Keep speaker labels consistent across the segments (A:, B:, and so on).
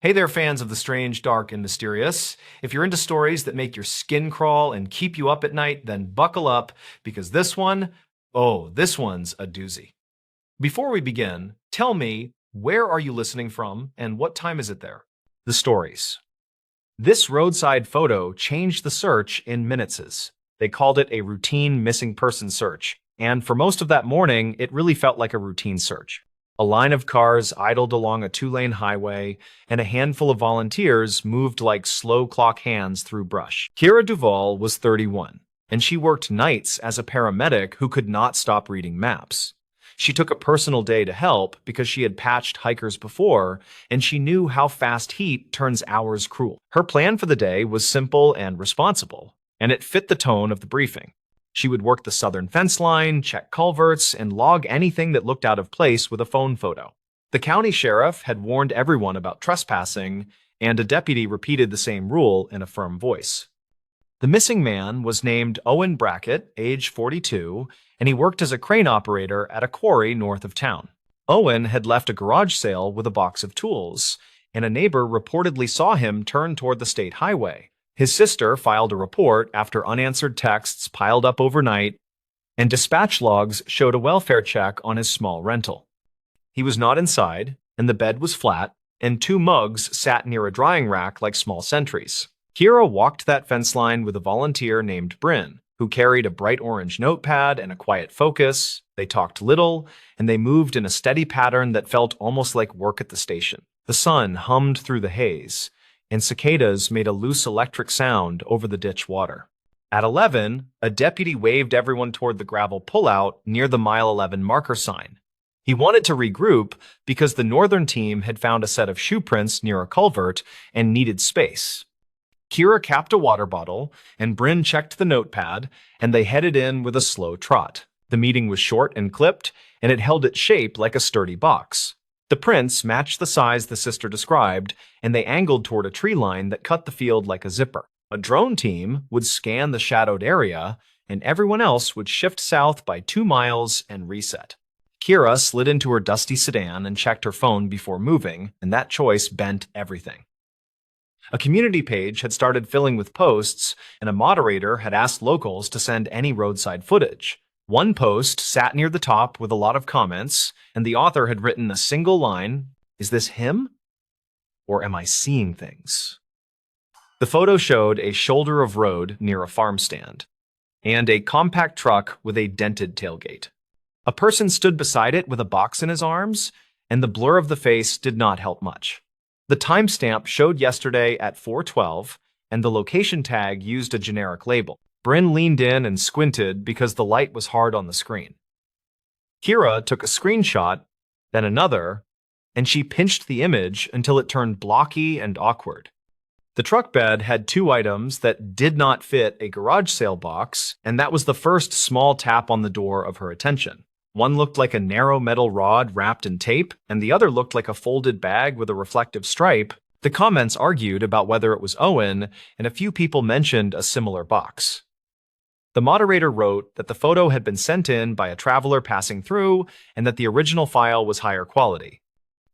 A: Hey there, fans of the strange, dark, and mysterious. If you're into stories that make your skin crawl and keep you up at night, then buckle up because this one's a doozy. Before we begin, tell me, where are you listening from and what time is it there? The stories. This roadside photo changed the search in minutes. They called it a routine missing person search, and for most of that morning, it really felt like a routine search. A line of cars idled along a two-lane highway, and a handful of volunteers moved like slow clock hands through brush. Kira Duvall was 31, and she worked nights as a paramedic who could not stop reading maps. She took a personal day to help because she had patched hikers before, and she knew how fast heat turns hours cruel. Her plan for the day was simple and responsible, and it fit the tone of the briefing. She would work the southern fence line, check culverts, and log anything that looked out of place with a phone photo. The county sheriff had warned everyone about trespassing, and a deputy repeated the same rule in a firm voice. The missing man was named Owen Brackett, age 42, and he worked as a crane operator at a quarry north of town. Owen had left a garage sale with a box of tools, and a neighbor reportedly saw him turn toward the state highway. His sister filed a report after unanswered texts piled up overnight, and dispatch logs showed a welfare check on his small rental. He was not inside, and the bed was flat, and two mugs sat near a drying rack like small sentries. Kira walked that fence line with a volunteer named Bryn, who carried a bright orange notepad and a quiet focus. They talked little, and they moved in a steady pattern that felt almost like work at the station. The sun hummed through the haze, and cicadas made a loose electric sound over the ditch water. At 11, a deputy waved everyone toward the gravel pullout near the mile 11 marker sign. He wanted to regroup because the northern team had found a set of shoe prints near a culvert and needed space. Kira capped a water bottle, and Bryn checked the notepad, and they headed in with a slow trot. The meeting was short and clipped, and it held its shape like a sturdy box. The prints matched the size the sister described, and they angled toward a tree line that cut the field like a zipper. A drone team would scan the shadowed area, and everyone else would shift south by 2 miles and reset. Kira slid into her dusty sedan and checked her phone before moving, and that choice bent everything. A community page had started filling with posts, and a moderator had asked locals to send any roadside footage. One post sat near the top with a lot of comments, and the author had written a single line, "Is this him? Or am I seeing things?" The photo showed a shoulder of road near a farm stand, and a compact truck with a dented tailgate. A person stood beside it with a box in his arms, and the blur of the face did not help much. The timestamp showed yesterday at 4:12, and the location tag used a generic label. Bryn leaned in and squinted because the light was hard on the screen. Kira took a screenshot, then another, and she pinched the image until it turned blocky and awkward. The truck bed had 2 items that did not fit a garage sale box, and that was the first small tap on the door of her attention. One looked like a narrow metal rod wrapped in tape, and the other looked like a folded bag with a reflective stripe. The comments argued about whether it was Owen, and a few people mentioned a similar box. The moderator wrote that the photo had been sent in by a traveler passing through and that the original file was higher quality.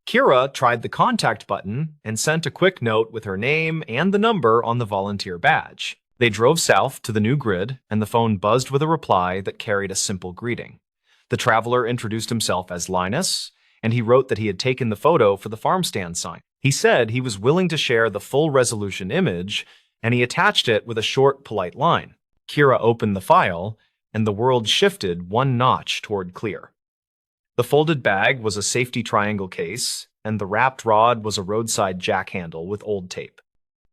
A: Kira tried the contact button and sent a quick note with her name and the number on the volunteer badge. They drove south to the new grid, and the phone buzzed with a reply that carried a simple greeting. The traveler introduced himself as Linus, and he wrote that he had taken the photo for the farm stand sign. He said he was willing to share the full resolution image, and he attached it with a short, polite line. Kira opened the file, and the world shifted 1 notch toward clear. The folded bag was a safety triangle case, and the wrapped rod was a roadside jack handle with old tape.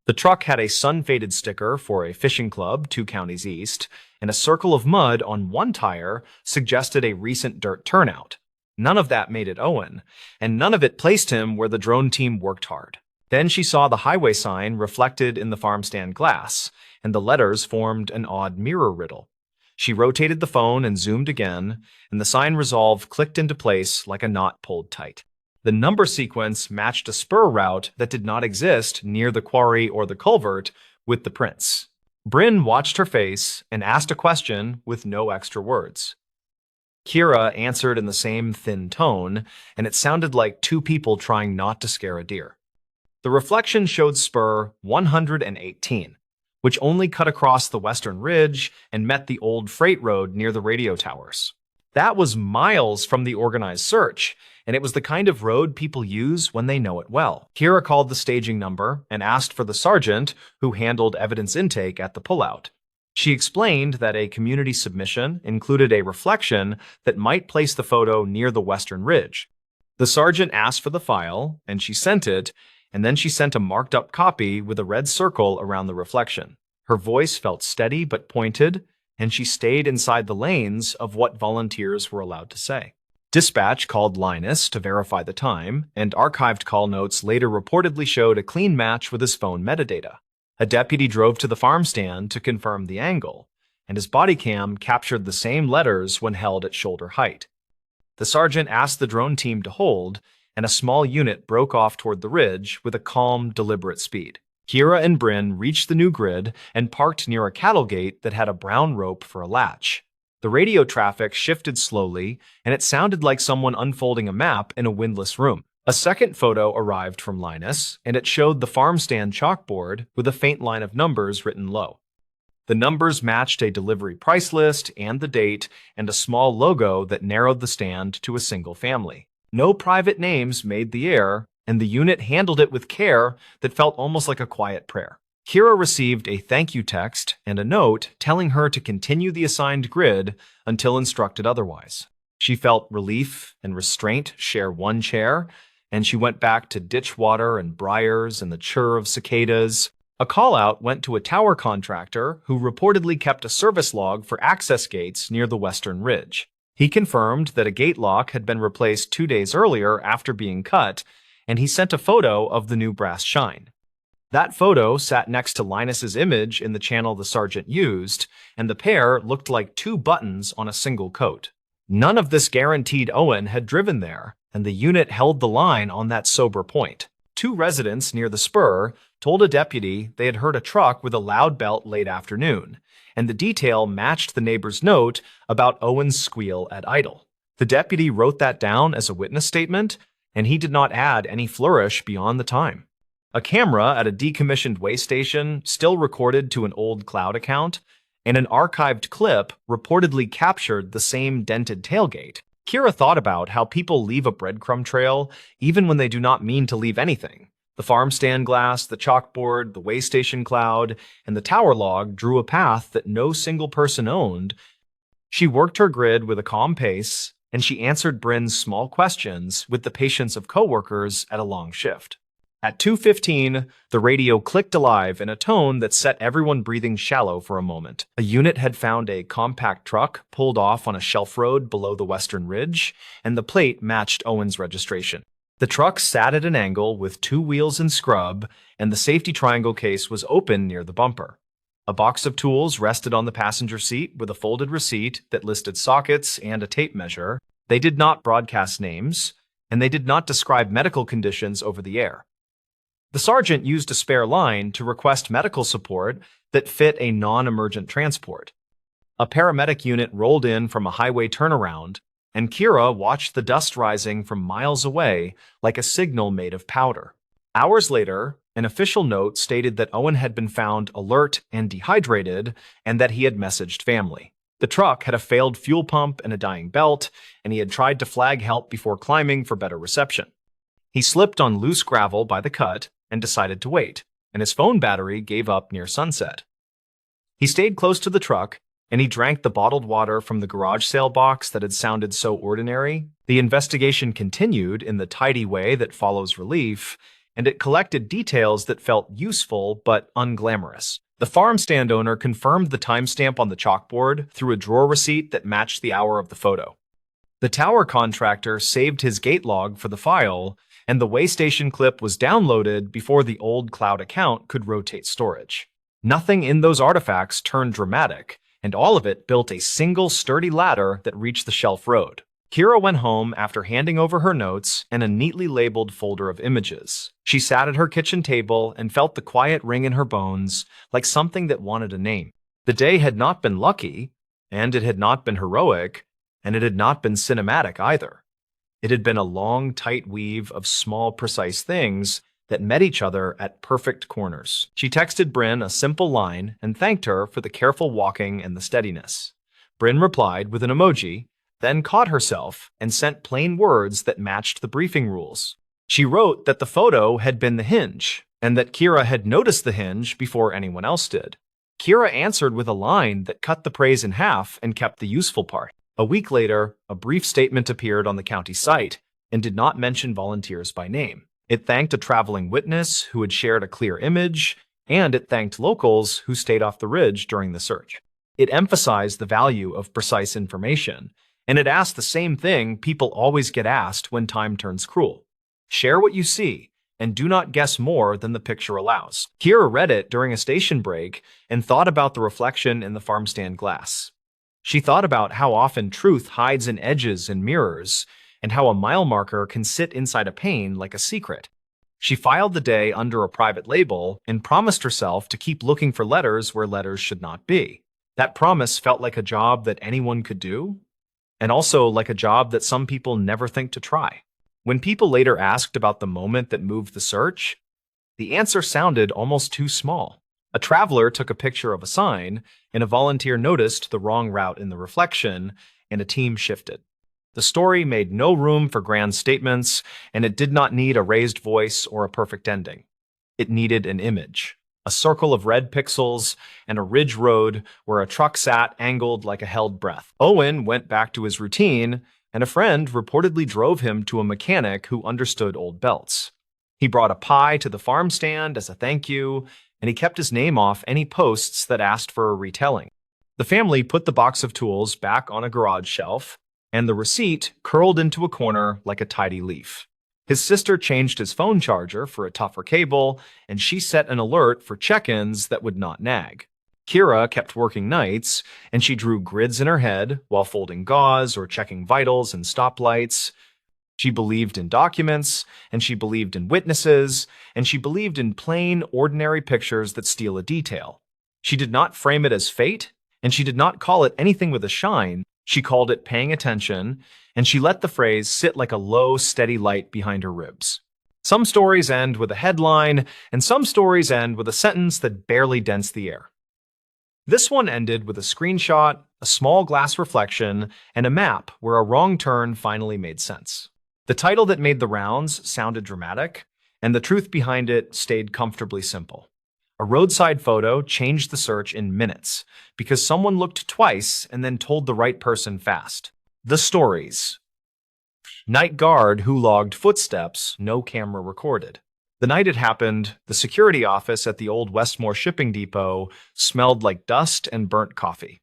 A: The truck had a sun-faded sticker for a fishing club 2 counties east, and a circle of mud on one tire suggested a recent dirt turnout. None of that made it Owen, and none of it placed him where the drone team worked hard. Then she saw the highway sign reflected in the farm stand glass, and the letters formed an odd mirror riddle. She rotated the phone and zoomed again, and the sign resolve clicked into place like a knot pulled tight. The number sequence matched a spur route that did not exist near the quarry or the culvert with the prints. Bryn watched her face and asked a question with no extra words. Kira answered in the same thin tone, and it sounded like 2 people trying not to scare a deer. The reflection showed spur 118, which only cut across the western ridge and met the old freight road near the radio towers. That was miles from the organized search, and it was the kind of road people use when they know it well. Kira called the staging number and asked for the sergeant who handled evidence intake at the pullout. She explained that a community submission included a reflection that might place the photo near the western ridge. The sergeant asked for the file, and she sent it, and then she sent a marked-up copy with a red circle around the reflection. Her voice felt steady but pointed, and she stayed inside the lanes of what volunteers were allowed to say. Dispatch called Linus to verify the time, and archived call notes later reportedly showed a clean match with his phone metadata. A deputy drove to the farm stand to confirm the angle, and his body cam captured the same letters when held at shoulder height. The sergeant asked the drone team to hold, and a small unit broke off toward the ridge with a calm, deliberate speed. Kira and Bryn reached the new grid and parked near a cattle gate that had a brown rope for a latch. The radio traffic shifted slowly, and it sounded like someone unfolding a map in a windless room. A second photo arrived from Linus, and it showed the farm stand chalkboard with a faint line of numbers written low. The numbers matched a delivery price list and the date, and a small logo that narrowed the stand to a single family. No private names made the air, and the unit handled it with care that felt almost like a quiet prayer. Kira received a thank you text and a note telling her to continue the assigned grid until instructed otherwise. She felt relief and restraint share one chair, and she went back to ditch water and briars and the chirr of cicadas. A call-out went to a tower contractor who reportedly kept a service log for access gates near the western ridge. He confirmed that a gate lock had been replaced 2 days earlier after being cut, and he sent a photo of the new brass shine. That photo sat next to Linus's image in the channel the sergeant used, and the pair looked like two buttons on a single coat. None of this guaranteed Owen had driven there, and the unit held the line on that sober point. Two residents near the spur told a deputy they had heard a truck with a loud belt late afternoon, and the detail matched the neighbor's note about Owen's squeal at idle. The deputy wrote that down as a witness statement, and he did not add any flourish beyond the time. A camera at a decommissioned way station still recorded to an old cloud account, and an archived clip reportedly captured the same dented tailgate. Kira thought about how people leave a breadcrumb trail even when they do not mean to leave anything. The farm stand glass, the chalkboard, the way station cloud, and the tower log drew a path that no single person owned. She worked her grid with a calm pace, and she answered Bryn's small questions with the patience of coworkers at a long shift. At 2:15, the radio clicked alive in a tone that set everyone breathing shallow for a moment. A unit had found a compact truck pulled off on a shelf road below the western ridge, and the plate matched Owen's registration. The truck sat at an angle with 2 wheels and scrub, and the safety triangle case was open near the bumper. A box of tools rested on the passenger seat with a folded receipt that listed sockets and a tape measure. They did not broadcast names, and they did not describe medical conditions over the air. The sergeant used a spare line to request medical support that fit a non-emergent transport. A paramedic unit rolled in from a highway turnaround, and Kira watched the dust rising from miles away like a signal made of powder. Hours later, an official note stated that Owen had been found alert and dehydrated, and that he had messaged family. The truck had a failed fuel pump and a dying belt, and he had tried to flag help before climbing for better reception. He slipped on loose gravel by the cut and decided to wait, and his phone battery gave up near sunset. He stayed close to the truck, and he drank the bottled water from the garage sale box that had sounded so ordinary. The investigation continued in the tidy way that follows relief, and it collected details that felt useful but unglamorous. The farm stand owner confirmed the timestamp on the chalkboard through a drawer receipt that matched the hour of the photo. The tower contractor saved his gate log for the file, and the way station clip was downloaded before the old cloud account could rotate storage. Nothing in those artifacts turned dramatic, and all of it built a single sturdy ladder that reached the shelf road. Kira went home after handing over her notes and a neatly labeled folder of images. She sat at her kitchen table and felt the quiet ring in her bones, like something that wanted a name. The day had not been lucky, and it had not been heroic, and it had not been cinematic either. It had been a long, tight weave of small, precise things that met each other at perfect corners. She texted Bryn a simple line and thanked her for the careful walking and the steadiness. Bryn replied with an emoji, then caught herself and sent plain words that matched the briefing rules. She wrote that the photo had been the hinge, and that Kira had noticed the hinge before anyone else did. Kira answered with a line that cut the praise in half and kept the useful part. A week later, a brief statement appeared on the county site and did not mention volunteers by name. It thanked a traveling witness who had shared a clear image, and it thanked locals who stayed off the ridge during the search. It emphasized the value of precise information, and it asked the same thing people always get asked when time turns cruel. Share what you see, and do not guess more than the picture allows. Kira read it during a station break and thought about the reflection in the farm stand glass. She thought about how often truth hides in edges and mirrors, and how a mile marker can sit inside a pane like a secret. She filed the day under a private label and promised herself to keep looking for letters where letters should not be. That promise felt like a job that anyone could do, and also like a job that some people never think to try. When people later asked about the moment that moved the search, the answer sounded almost too small. A traveler took a picture of a sign, and a volunteer noticed the wrong route in the reflection, and a team shifted. The story made no room for grand statements, and it did not need a raised voice or a perfect ending. It needed an image, a circle of red pixels, and a ridge road where a truck sat angled like a held breath. Owen went back to his routine, and a friend reportedly drove him to a mechanic who understood old belts. He brought a pie to the farm stand as a thank you, and he kept his name off any posts that asked for a retelling. The family put the box of tools back on a garage shelf, and the receipt curled into a corner like a tidy leaf. His sister changed his phone charger for a tougher cable, and she set an alert for check-ins that would not nag. Kira kept working nights, and she drew grids in her head while folding gauze or checking vitals and stoplights. She believed in documents, and she believed in witnesses, and she believed in plain, ordinary pictures that steal a detail. She did not frame it as fate, and she did not call it anything with a shine. She called it paying attention, and she let the phrase sit like a low, steady light behind her ribs. Some stories end with a headline, and some stories end with a sentence that barely dents the air. This one ended with a screenshot, a small glass reflection, and a map where a wrong turn finally made sense. The title that made the rounds sounded dramatic, and the truth behind it stayed comfortably simple. A roadside photo changed the search in minutes because someone looked twice and then told the right person fast. The stories. Night guard who logged footsteps, no camera recorded. The night it happened, the security office at the old Westmore shipping depot smelled like dust and burnt coffee.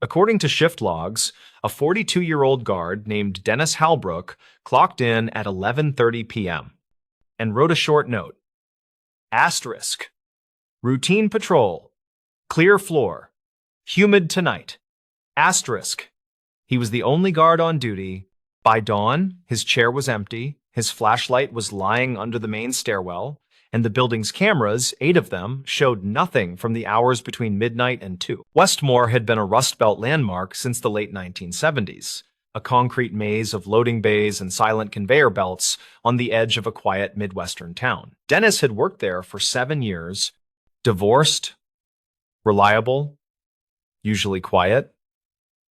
A: According to shift logs, a 42-year-old guard named Dennis Halbrook clocked in at 11:30 p.m. and wrote a short note. Asterisk. Routine patrol. Clear floor. Humid tonight. Asterisk. He was the only guard on duty. By dawn, his chair was empty, his flashlight was lying under the main stairwell, and the building's cameras, 8 of them, showed nothing from the hours between midnight and 2. Westmore had been a Rust Belt landmark since the late 1970s, a concrete maze of loading bays and silent conveyor belts on the edge of a quiet Midwestern town. Dennis had worked there for 7 years, divorced, reliable, usually quiet.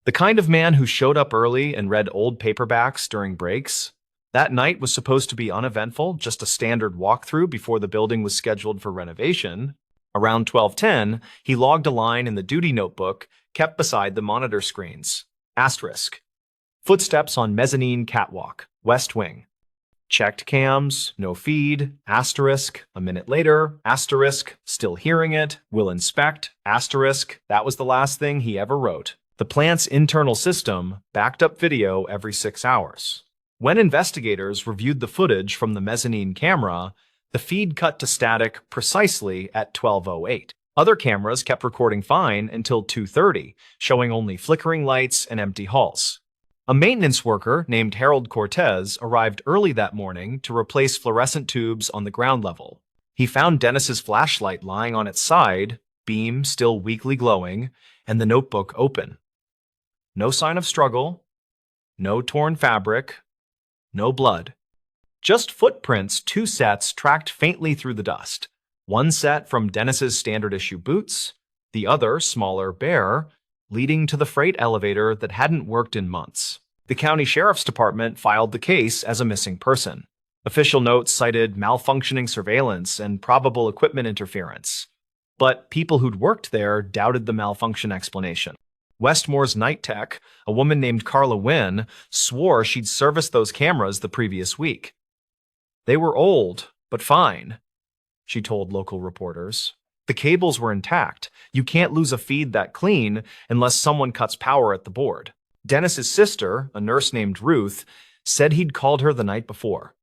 A: The kind of man who showed up early and read old paperbacks during breaks. That night was supposed to be uneventful, just a standard walkthrough before the building was scheduled for renovation. Around 12:10, he logged a line in the duty notebook kept beside the monitor screens. Asterisk. Footsteps on mezzanine catwalk, west wing. Checked cams, no feed, asterisk, a minute later, asterisk, still hearing it, will inspect, asterisk, that was the last thing he ever wrote. The plant's internal system backed up video every 6 hours. When investigators reviewed the footage from the mezzanine camera, the feed cut to static precisely at 12:08. Other cameras kept recording fine until 2:30, showing only flickering lights and empty halls. A maintenance worker named Harold Cortez arrived early that morning to replace fluorescent tubes on the ground level. He found Dennis's flashlight lying on its side, beam still weakly glowing, and the notebook open. No sign of struggle, no torn fabric, no blood. Just footprints, 2 sets tracked faintly through the dust. One set from Dennis's standard issue boots, the other, smaller, bare, leading to the freight elevator that hadn't worked in months. The county sheriff's department filed the case as a missing person. Official notes cited malfunctioning surveillance and probable equipment interference. But people who'd worked there doubted the malfunction explanation. Westmore's night tech, a woman named Carla Wynn, swore she'd serviced those cameras the previous week. They were old, but fine, she told local reporters. The cables were intact. You can't lose a feed that clean unless someone cuts power at the board. Dennis's sister, a nurse named Ruth, said he'd called her the night before.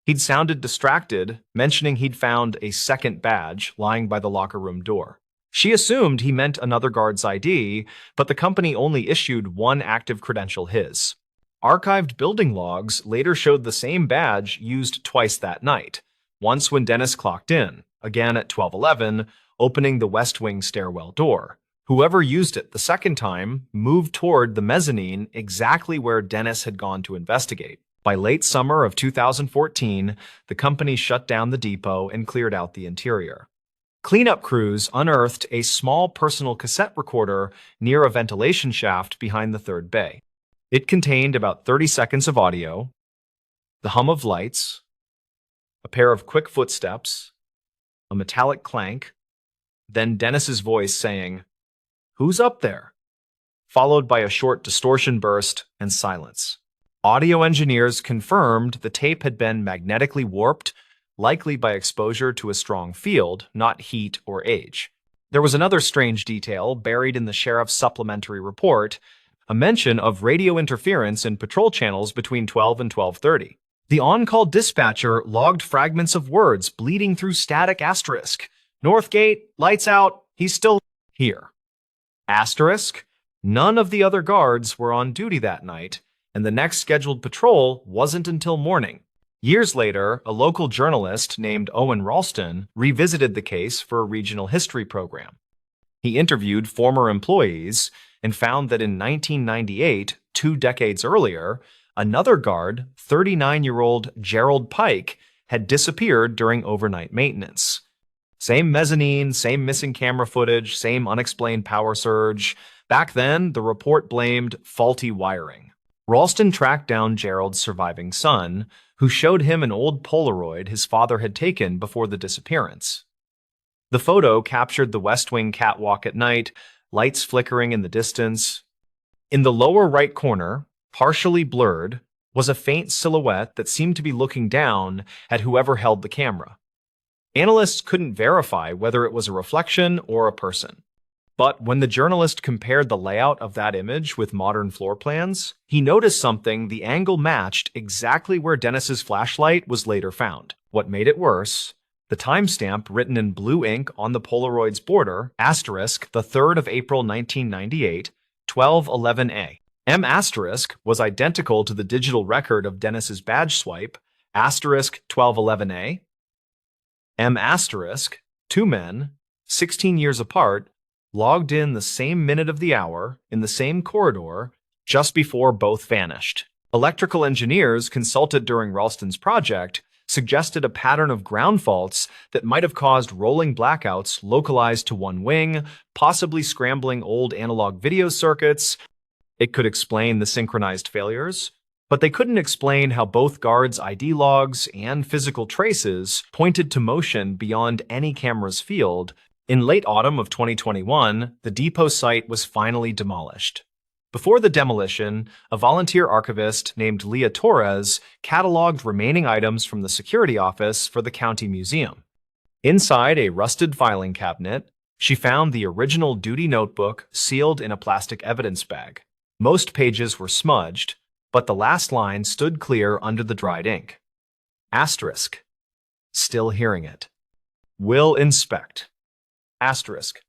A: He'd sounded distracted, mentioning he'd found a second badge lying by the locker room door. She assumed he meant another guard's ID, but the company only issued one active credential, his. Archived building logs later showed the same badge used twice that night, once when Dennis clocked in, again at 12:11, opening the West Wing stairwell door. Whoever used it the second time moved toward the mezzanine exactly where Dennis had gone to investigate. By late summer of 2014, the company shut down the depot and cleared out the interior. Cleanup crews unearthed a small personal cassette recorder near a ventilation shaft behind the third bay. It contained about 30 seconds of audio, the hum of lights, a pair of quick footsteps, a metallic clank, then Dennis's voice saying, "Who's up there?" followed by a short distortion burst and silence. Audio engineers confirmed the tape had been magnetically warped, likely by exposure to a strong field, not heat or age. There was another strange detail buried in the sheriff's supplementary report, a mention of radio interference in patrol channels between 12 and 12:30. The on-call dispatcher logged fragments of words bleeding through static asterisk. Northgate, lights out, he's still here. Asterisk, none of the other guards were on duty that night, and the next scheduled patrol wasn't until morning. Years later, a local journalist named Owen Ralston revisited the case for a regional history program. He interviewed former employees and found that in 1998, 2 decades earlier, another guard, 39-year-old Gerald Pike, had disappeared during overnight maintenance. Same mezzanine, same missing camera footage, same unexplained power surge. Back then, the report blamed faulty wiring. Ralston tracked down Gerald's surviving son, who showed him an old Polaroid his father had taken before the disappearance. The photo captured the West Wing catwalk at night, lights flickering in the distance. In the lower right corner, partially blurred, was a faint silhouette that seemed to be looking down at whoever held the camera. Analysts couldn't verify whether it was a reflection or a person. But when the journalist compared the layout of that image with modern floor plans, he noticed something the angle matched exactly where Dennis's flashlight was later found. What made it worse, the timestamp written in blue ink on the Polaroid's border, asterisk, the 3rd of April 1998, 12:11 M asterisk was identical to the digital record of Dennis's badge swipe, asterisk 12:11 M asterisk, 2 men, 16 years apart, logged in the same minute of the hour, in the same corridor, just before both vanished. Electrical engineers consulted during Ralston's project suggested a pattern of ground faults that might have caused rolling blackouts localized to one wing, possibly scrambling old analog video circuits. It could explain the synchronized failures, but they couldn't explain how both guards' ID logs and physical traces pointed to motion beyond any camera's field. In late autumn of 2021, the depot site was finally demolished. Before the demolition, a volunteer archivist named Leah Torres cataloged remaining items from the security office for the county museum. Inside a rusted filing cabinet, she found the original duty notebook sealed in a plastic evidence bag. Most pages were smudged, but the last line stood clear under the dried ink. Asterisk. Still hearing it. Will inspect. Asterisk.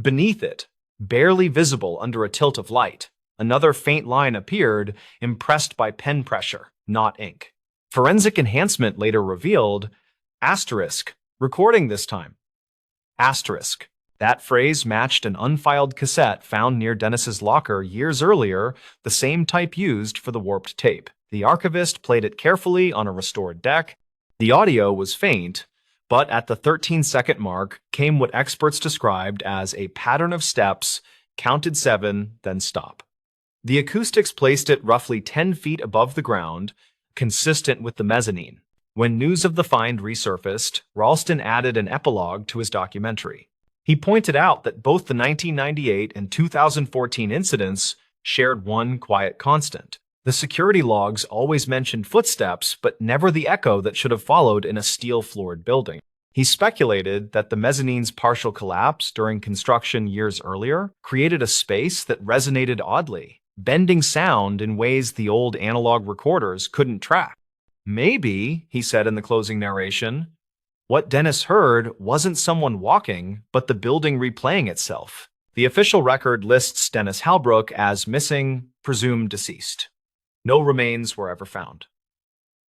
A: Beneath it, barely visible under a tilt of light, another faint line appeared, impressed by pen pressure, not ink. Forensic enhancement later revealed, asterisk, recording this time. Asterisk. That phrase matched an unfiled cassette found near Dennis's locker years earlier, the same type used for the warped tape. The archivist played it carefully on a restored deck. The audio was faint, but at the 13-second mark came what experts described as a pattern of steps, counted 7, then stop. The acoustics placed it roughly 10 feet above the ground, consistent with the mezzanine. When news of the find resurfaced, Ralston added an epilogue to his documentary. He pointed out that both the 1998 and 2014 incidents shared one quiet constant. The security logs always mentioned footsteps, but never the echo that should have followed in a steel-floored building. He speculated that the mezzanine's partial collapse during construction years earlier created a space that resonated oddly, bending sound in ways the old analog recorders couldn't track. Maybe, he said in the closing narration, what Dennis heard wasn't someone walking, but the building replaying itself. The official record lists Dennis Halbrook as missing, presumed deceased. No remains were ever found.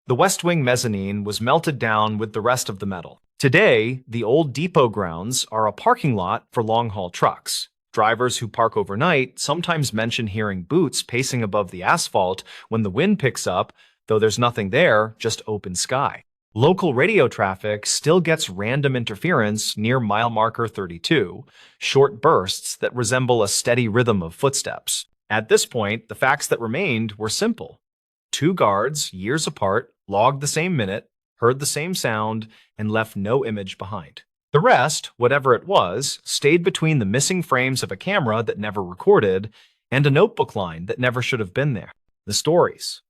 A: The West Wing mezzanine was melted down with the rest of the metal. Today, the old depot grounds are a parking lot for long-haul trucks. Drivers who park overnight sometimes mention hearing boots pacing above the asphalt when the wind picks up, though there's nothing there, just open sky. Local radio traffic still gets random interference near mile marker 32, short bursts that resemble a steady rhythm of footsteps. At this point, the facts that remained were simple. 2 guards, years apart, logged the same minute, heard the same sound, and left no image behind. The rest, whatever it was, stayed between the missing frames of a camera that never recorded and a notebook line that never should have been there. The stories.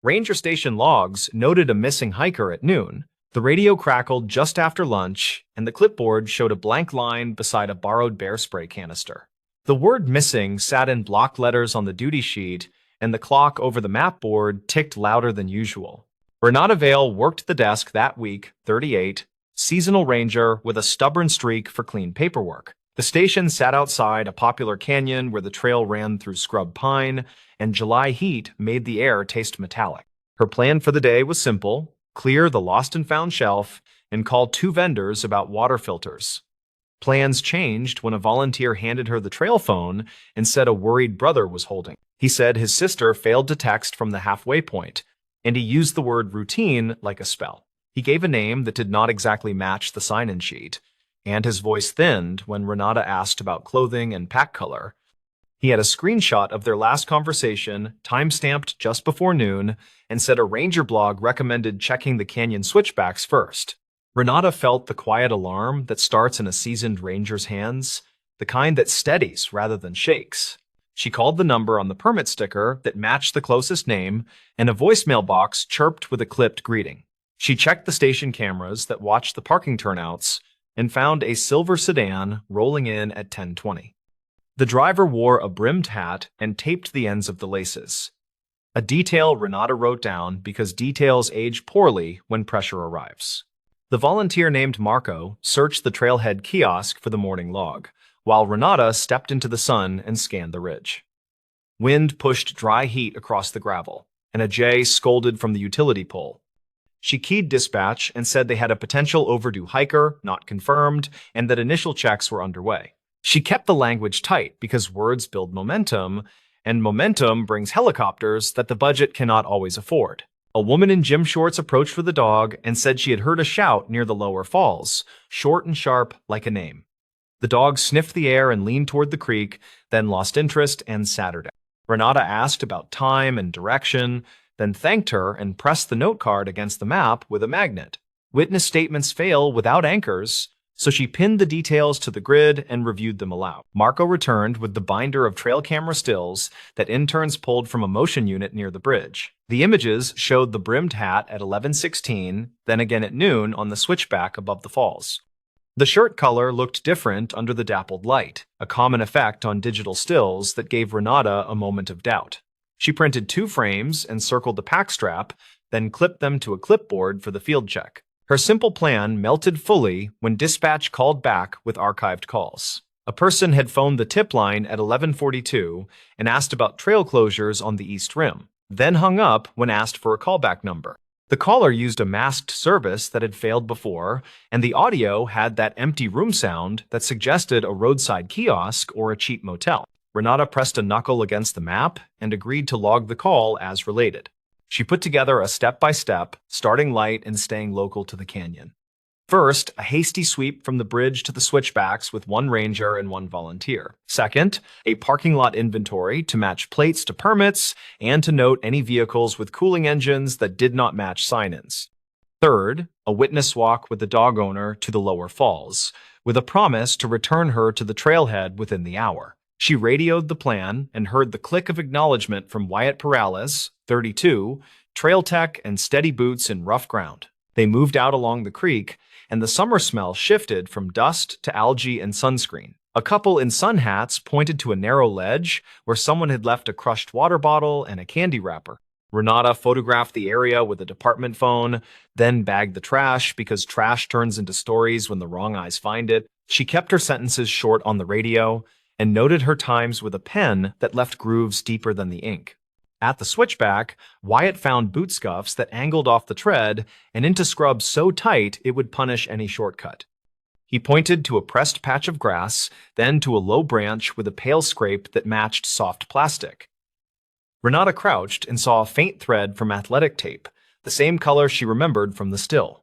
A: Ranger station logs noted a missing hiker at noon. The radio crackled just after lunch, and the clipboard showed a blank line beside a borrowed bear spray canister. The word missing sat in block letters on the duty sheet, and the clock over the map board ticked louder than usual. Renata Vale worked the desk that week, 38, seasonal ranger with a stubborn streak for clean paperwork. The station sat outside a popular canyon where the trail ran through scrub pine, and July heat made the air taste metallic. Her plan for the day was simple: clear the lost and found shelf and call 2 vendors about water filters. Plans changed when a volunteer handed her the trail phone and said a worried brother was holding. He said his sister failed to text from the halfway point, and he used the word routine like a spell. He gave a name that did not exactly match the sign-in sheet, and his voice thinned when Renata asked about clothing and pack color. He had a screenshot of their last conversation, time-stamped just before noon, and said a ranger blog recommended checking the canyon switchbacks first. Renata felt the quiet alarm that starts in a seasoned ranger's hands, the kind that steadies rather than shakes. She called the number on the permit sticker that matched the closest name, and a voicemail box chirped with a clipped greeting. She checked the station cameras that watched the parking turnouts and found a silver sedan rolling in at 10:20. The driver wore a brimmed hat and taped the ends of the laces. A detail Renata wrote down because details age poorly when pressure arrives. The volunteer named Marco searched the trailhead kiosk for the morning log, while Renata stepped into the sun and scanned the ridge. Wind pushed dry heat across the gravel, and a jay scolded from the utility pole. She keyed dispatch and said they had a potential overdue hiker, not confirmed, and that initial checks were underway. She kept the language tight because words build momentum, and momentum brings helicopters that the budget cannot always afford. A woman in gym shorts approached with a dog and said she had heard a shout near the lower falls, short and sharp like a name. The dog sniffed the air and leaned toward the creek, then lost interest and Saturday. Renata asked about time and direction, then thanked her and pressed the note card against the map with a magnet. Witness statements fail without anchors, so she pinned the details to the grid and reviewed them aloud. Marco returned with the binder of trail camera stills that interns pulled from a motion unit near the bridge. The images showed the brimmed hat at 11:16, then again at noon on the switchback above the falls. The shirt color looked different under the dappled light, a common effect on digital stills that gave Renata a moment of doubt. She printed 2 frames and circled the pack strap, then clipped them to a clipboard for the field check. Her simple plan melted fully when dispatch called back with archived calls. A person had phoned the tip line at 11:42 and asked about trail closures on the East Rim, then hung up when asked for a callback number. The caller used a masked service that had failed before, and the audio had that empty room sound that suggested a roadside kiosk or a cheap motel. Renata pressed a knuckle against the map and agreed to log the call as related. She put together a step-by-step, starting light and staying local to the canyon. First, a hasty sweep from the bridge to the switchbacks with one ranger and one volunteer. Second, a parking lot inventory to match plates to permits and to note any vehicles with cooling engines that did not match sign-ins. Third, a witness walk with the dog owner to the lower falls, with a promise to return her to the trailhead within the hour. She radioed the plan and heard the click of acknowledgement from Wyatt Perales, 32, trail tech and steady boots in rough ground. They moved out along the creek, and the summer smell shifted from dust to algae and sunscreen. A couple in sun hats pointed to a narrow ledge where someone had left a crushed water bottle and a candy wrapper. Renata photographed the area with a department phone, then bagged the trash because trash turns into stories when the wrong eyes find it. She kept her sentences short on the radio and noted her times with a pen that left grooves deeper than the ink. At the switchback, Wyatt found boot scuffs that angled off the tread and into scrubs so tight it would punish any shortcut. He pointed to a pressed patch of grass, then to a low branch with a pale scrape that matched soft plastic. Renata crouched and saw a faint thread from athletic tape, the same color she remembered from the still.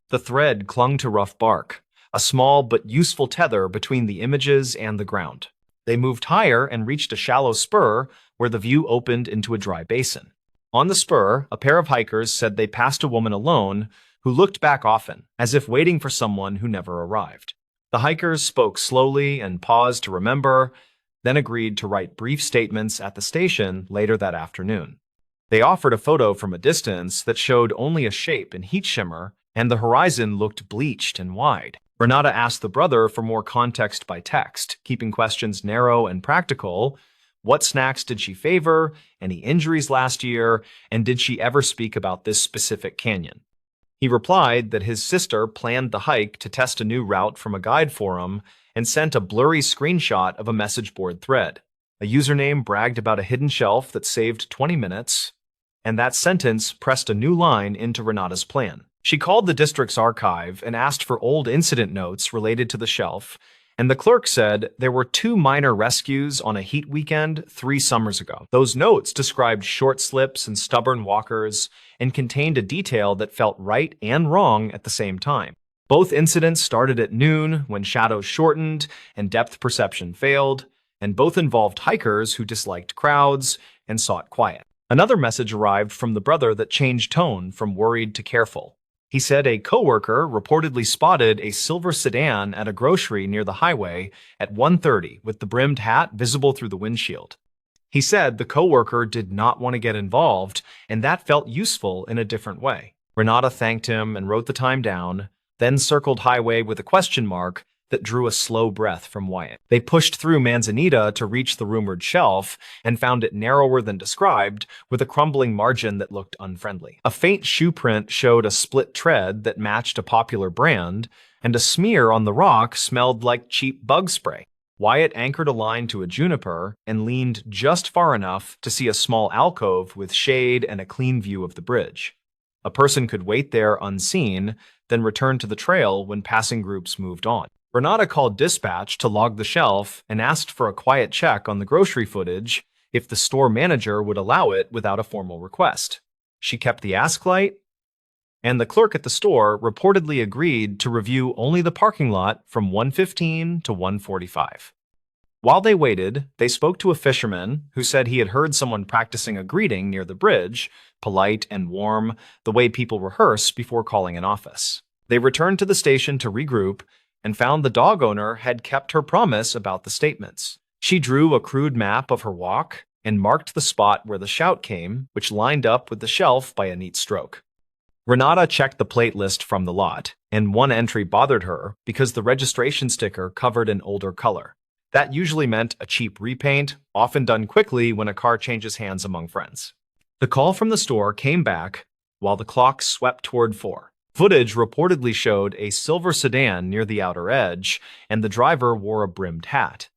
A: The thread clung to rough bark, a small but useful tether between the images and the ground. They moved higher and reached a shallow spur where the view opened into a dry basin. On the spur, a pair of hikers said they passed a woman alone who looked back often, as if waiting for someone who never arrived. The hikers spoke slowly and paused to remember, then agreed to write brief statements at the station later that afternoon. They offered a photo from a distance that showed only a shape in heat shimmer, and the horizon looked bleached and wide. Renata asked the brother for more context by text, keeping questions narrow and practical. What snacks did she favor? Any injuries last year? And did she ever speak about this specific canyon? He replied that his sister planned the hike to test a new route from a guide forum and sent a blurry screenshot of a message board thread. A username bragged about a hidden shelf that saved 20 minutes, and that sentence pressed a new line into Renata's plan. She called the district's archive and asked for old incident notes related to the shelf, and the clerk said there were 2 minor rescues on a heat weekend 3 summers ago. Those notes described short slips and stubborn walkers and contained a detail that felt right and wrong at the same time. Both incidents started at noon when shadows shortened and depth perception failed, and both involved hikers who disliked crowds and sought quiet. Another message arrived from the brother that changed tone from worried to careful. He said a coworker reportedly spotted a silver sedan at a grocery near the highway at 1:30 with the brimmed hat visible through the windshield. He said the coworker did not want to get involved, and that felt useful in a different way. Renata thanked him and wrote the time down, then circled highway with a question mark that drew a slow breath from Wyatt. They pushed through Manzanita to reach the rumored shelf and found it narrower than described, with a crumbling margin that looked unfriendly. A faint shoe print showed a split tread that matched a popular brand, and a smear on the rock smelled like cheap bug spray. Wyatt anchored a line to a juniper and leaned just far enough to see a small alcove with shade and a clean view of the bridge. A person could wait there unseen, then return to the trail when passing groups moved on. Renata called dispatch to log the shelf and asked for a quiet check on the grocery footage if the store manager would allow it without a formal request. She kept the ask light, and the clerk at the store reportedly agreed to review only the parking lot from 1:15 to 1:45. While they waited, they spoke to a fisherman who said he had heard someone practicing a greeting near the bridge, polite and warm, the way people rehearse before calling an office. They returned to the station to regroup and found the dog owner had kept her promise about the statements. She drew a crude map of her walk and marked the spot where the shout came, which lined up with the shelf by a neat stroke. Renata checked the plate list from the lot, and one entry bothered her because the registration sticker covered an older color. That usually meant a cheap repaint, often done quickly when a car changes hands among friends. The call from the store came back while the clock swept toward 4. Footage reportedly showed a silver sedan near the outer edge, and the driver wore a brimmed hat.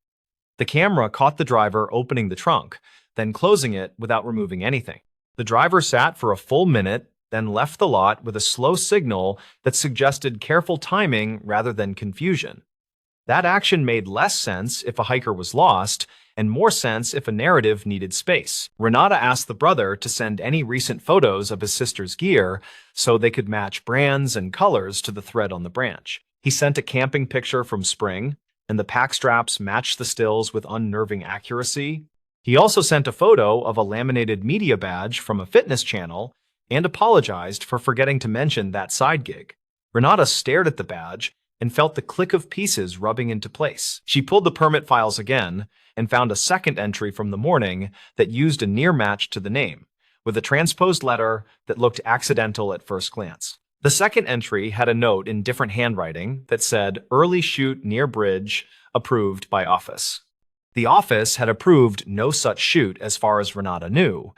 A: The camera caught the driver opening the trunk, then closing it without removing anything. The driver sat for a full minute, then left the lot with a slow signal that suggested careful timing rather than confusion. That action made less sense if a hiker was lost, and more sense if a narrative needed space. Renata asked the brother to send any recent photos of his sister's gear so they could match brands and colors to the thread on the branch. He sent a camping picture from spring, and the pack straps matched the stills with unnerving accuracy. He also sent a photo of a laminated media badge from a fitness channel and apologized for forgetting to mention that side gig. Renata stared at the badge and felt the click of pieces rubbing into place. She pulled the permit files again and found a second entry from the morning that used a near match to the name, with a transposed letter that looked accidental at first glance. The second entry had a note in different handwriting that said, "Early shoot near bridge, approved by office." The office had approved no such shoot as far as Renata knew,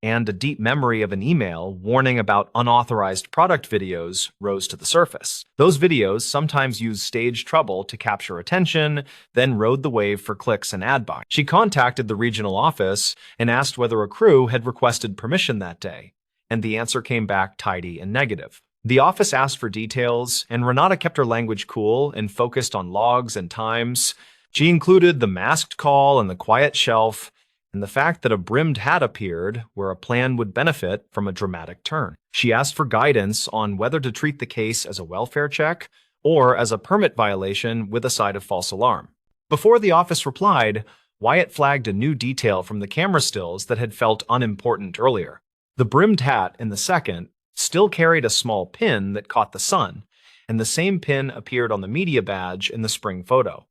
A: and a deep memory of an email warning about unauthorized product videos rose to the surface. Those videos sometimes used stage trouble to capture attention, then rode the wave for clicks and ad buy. She contacted the regional office and asked whether a crew had requested permission that day, and the answer came back tidy and negative. The office asked for details, and Renata kept her language cool and focused on logs and times. She included the masked call and the quiet shelf, and the fact that a brimmed hat appeared where a plan would benefit from a dramatic turn. She asked for guidance on whether to treat the case as a welfare check or as a permit violation with a side of false alarm. Before the office replied, Wyatt flagged a new detail from the camera stills that had felt unimportant earlier. The brimmed hat in the second still carried a small pin that caught the sun, and the same pin appeared on the media badge in the spring photo.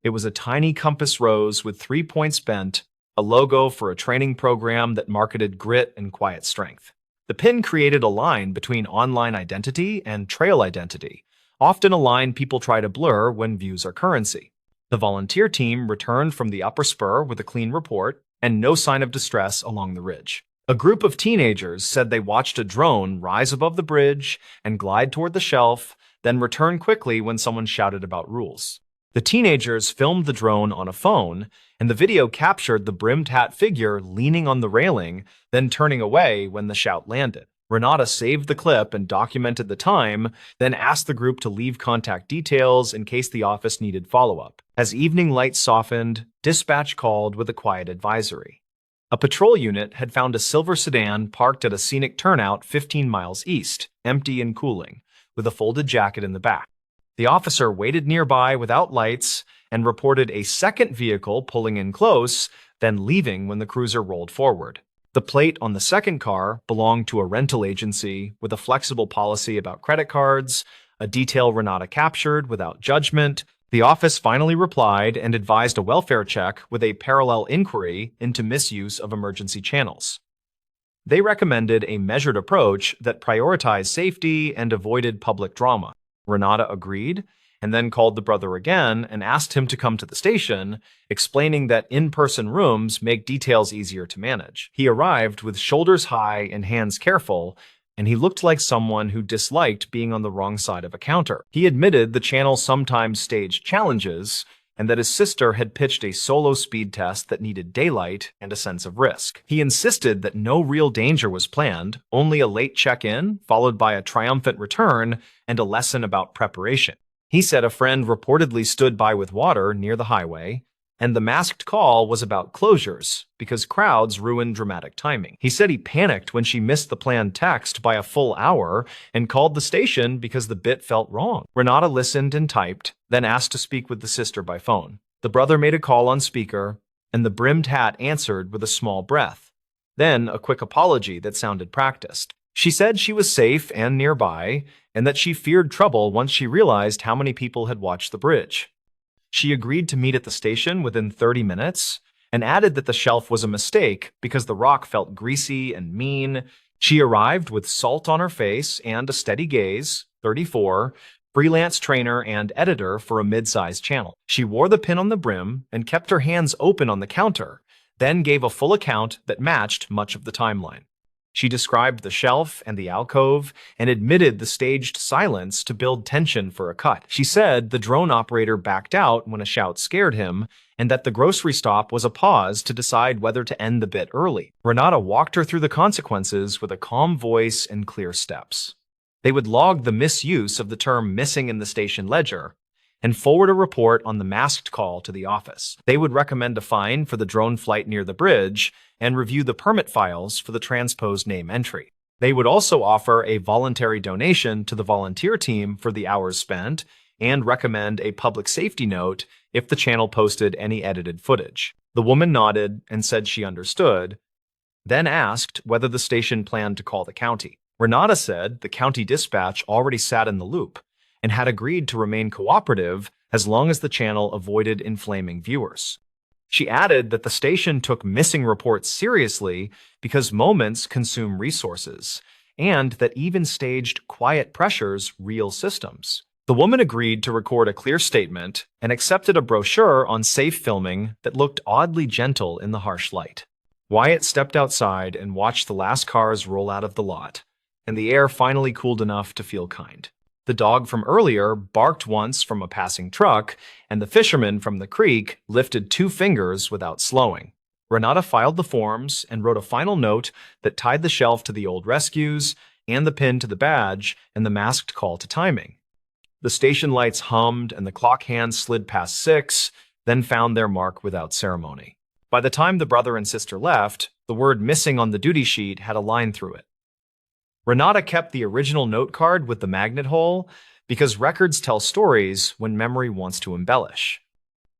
A: It was a tiny compass rose with 3 points bent, a logo for a training program that marketed grit and quiet strength. The pin created a line between online identity and trail identity, often a line people try to blur when views are currency. The volunteer team returned from the upper spur with a clean report and no sign of distress along the ridge. A group of teenagers said they watched a drone rise above the bridge and glide toward the shelf, then return quickly when someone shouted about rules. The teenagers filmed the drone on a phone, and the video captured the brimmed hat figure leaning on the railing, then turning away when the shout landed. Renata saved the clip and documented the time, then asked the group to leave contact details in case the office needed follow-up. As evening lights softened, dispatch called with a quiet advisory. A patrol unit had found a silver sedan parked at a scenic turnout 15 miles east, empty and cooling, with a folded jacket in the back. The officer waited nearby without lights and reported a second vehicle pulling in close, then leaving when the cruiser rolled forward. The plate on the second car belonged to a rental agency with a flexible policy about credit cards, a detail Renata captured without judgment. The office finally replied and advised a welfare check with a parallel inquiry into misuse of emergency channels. They recommended a measured approach that prioritized safety and avoided public drama. Renata agreed, and then called the brother again and asked him to come to the station, explaining that in-person rooms make details easier to manage. He arrived with shoulders high and hands careful, and he looked like someone who disliked being on the wrong side of a counter. He admitted the channel sometimes staged challenges, and that his sister had pitched a solo speed test that needed daylight and a sense of risk. He insisted that no real danger was planned, only a late check-in, followed by a triumphant return and a lesson about preparation. He said a friend reportedly stood by with water near the highway, and the masked call was about closures because crowds ruined dramatic timing. He said he panicked when she missed the planned text by a full hour and called the station because the bit felt wrong. Renata listened and typed, then asked to speak with the sister by phone. The brother made a call on speaker, and the brimmed hat answered with a small breath, then a quick apology that sounded practiced. She said she was safe and nearby, and that she feared trouble once she realized how many people had watched the bridge. She agreed to meet at the station within 30 minutes and added that the shelf was a mistake because the rock felt greasy and mean. She arrived with salt on her face and a steady gaze, 34, freelance trainer and editor for a mid-sized channel. She wore the pin on the brim and kept her hands open on the counter, then gave a full account that matched much of the timeline. She described the shelf and the alcove and admitted the staged silence to build tension for a cut. She said the drone operator backed out when a shout scared him and that the grocery stop was a pause to decide whether to end the bit early. Renata walked her through the consequences with a calm voice and clear steps. They would log the misuse of the term missing in the station ledger, and forward a report on the masked call to the office. They would recommend a fine for the drone flight near the bridge and review the permit files for the transposed name entry. They would also offer a voluntary donation to the volunteer team for the hours spent and recommend a public safety note if the channel posted any edited footage. The woman nodded and said she understood, then asked whether the station planned to call the county. Renata said the county dispatch already sat in the loop and had agreed to remain cooperative as long as the channel avoided inflaming viewers. She added that the station took missing reports seriously because moments consume resources, and that even staged quiet pressures real systems. The woman agreed to record a clear statement and accepted a brochure on safe filming that looked oddly gentle in the harsh light. Wyatt stepped outside and watched the last cars roll out of the lot, and the air finally cooled enough to feel kind. The dog from earlier barked once from a passing truck, and the fisherman from the creek lifted 2 fingers without slowing. Renata filed the forms and wrote a final note that tied the shelf to the old rescues and the pin to the badge and the masked call to timing. The station lights hummed and the clock hands slid past 6, then found their mark without ceremony. By the time the brother and sister left, the word missing on the duty sheet had a line through it. Renata kept the original note card with the magnet hole because records tell stories when memory wants to embellish.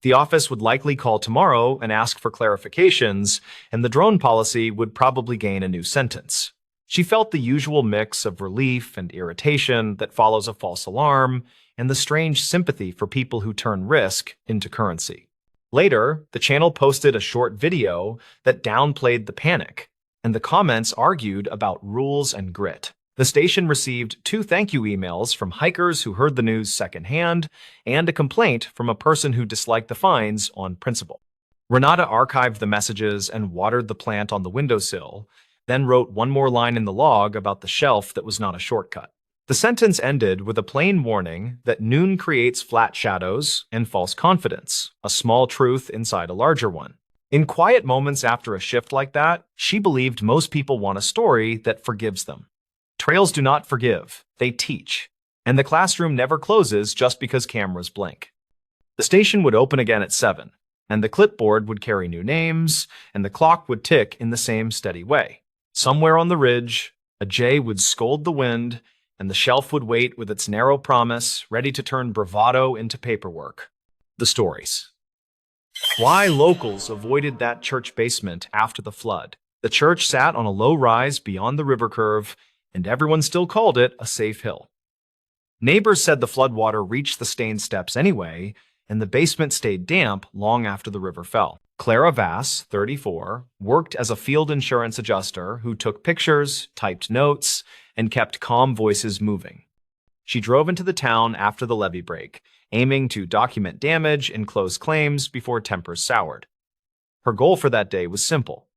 A: The office would likely call tomorrow and ask for clarifications, and the drone policy would probably gain a new sentence. She felt the usual mix of relief and irritation that follows a false alarm, and the strange sympathy for people who turn risk into currency. Later, the channel posted a short video that downplayed the panic, and the comments argued about rules and grit. The station received 2 thank you emails from hikers who heard the news secondhand and a complaint from a person who disliked the fines on principle. Renata archived the messages and watered the plant on the windowsill, then wrote one more line in the log about the shelf that was not a shortcut. The sentence ended with a plain warning that noon creates flat shadows and false confidence, a small truth inside a larger one. In quiet moments after a shift like that, she believed most people want a story that forgives them. Trails do not forgive, they teach. And the classroom never closes just because cameras blink. The station would open again at 7, and the clipboard would carry new names, and the clock would tick in the same steady way. Somewhere on the ridge, a jay would scold the wind, and the shelf would wait with its narrow promise, ready to turn bravado into paperwork. The stories. Why locals avoided that church basement after the flood. The church sat on a low rise beyond the river curve, and everyone still called it a safe hill. Neighbors said the floodwater reached the stained steps anyway, and the basement stayed damp long after the river fell. Clara Vass, 34, worked as a field insurance adjuster who took pictures, typed notes, and kept calm voices moving. She drove into the town after the levee break, aiming to document damage and close claims before tempers soured. Her goal for that day was simple: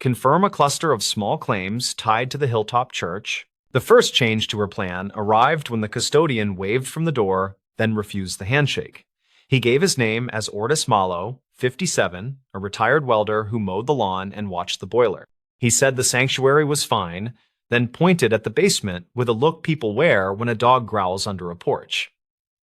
A: confirm a cluster of small claims tied to the hilltop church. The first change to her plan arrived when the custodian waved from the door, then refused the handshake. He gave his name as Ortis Malo, 57, a retired welder who mowed the lawn and watched the boiler. He said the sanctuary was fine, then pointed at the basement with a look people wear when a dog growls under a porch.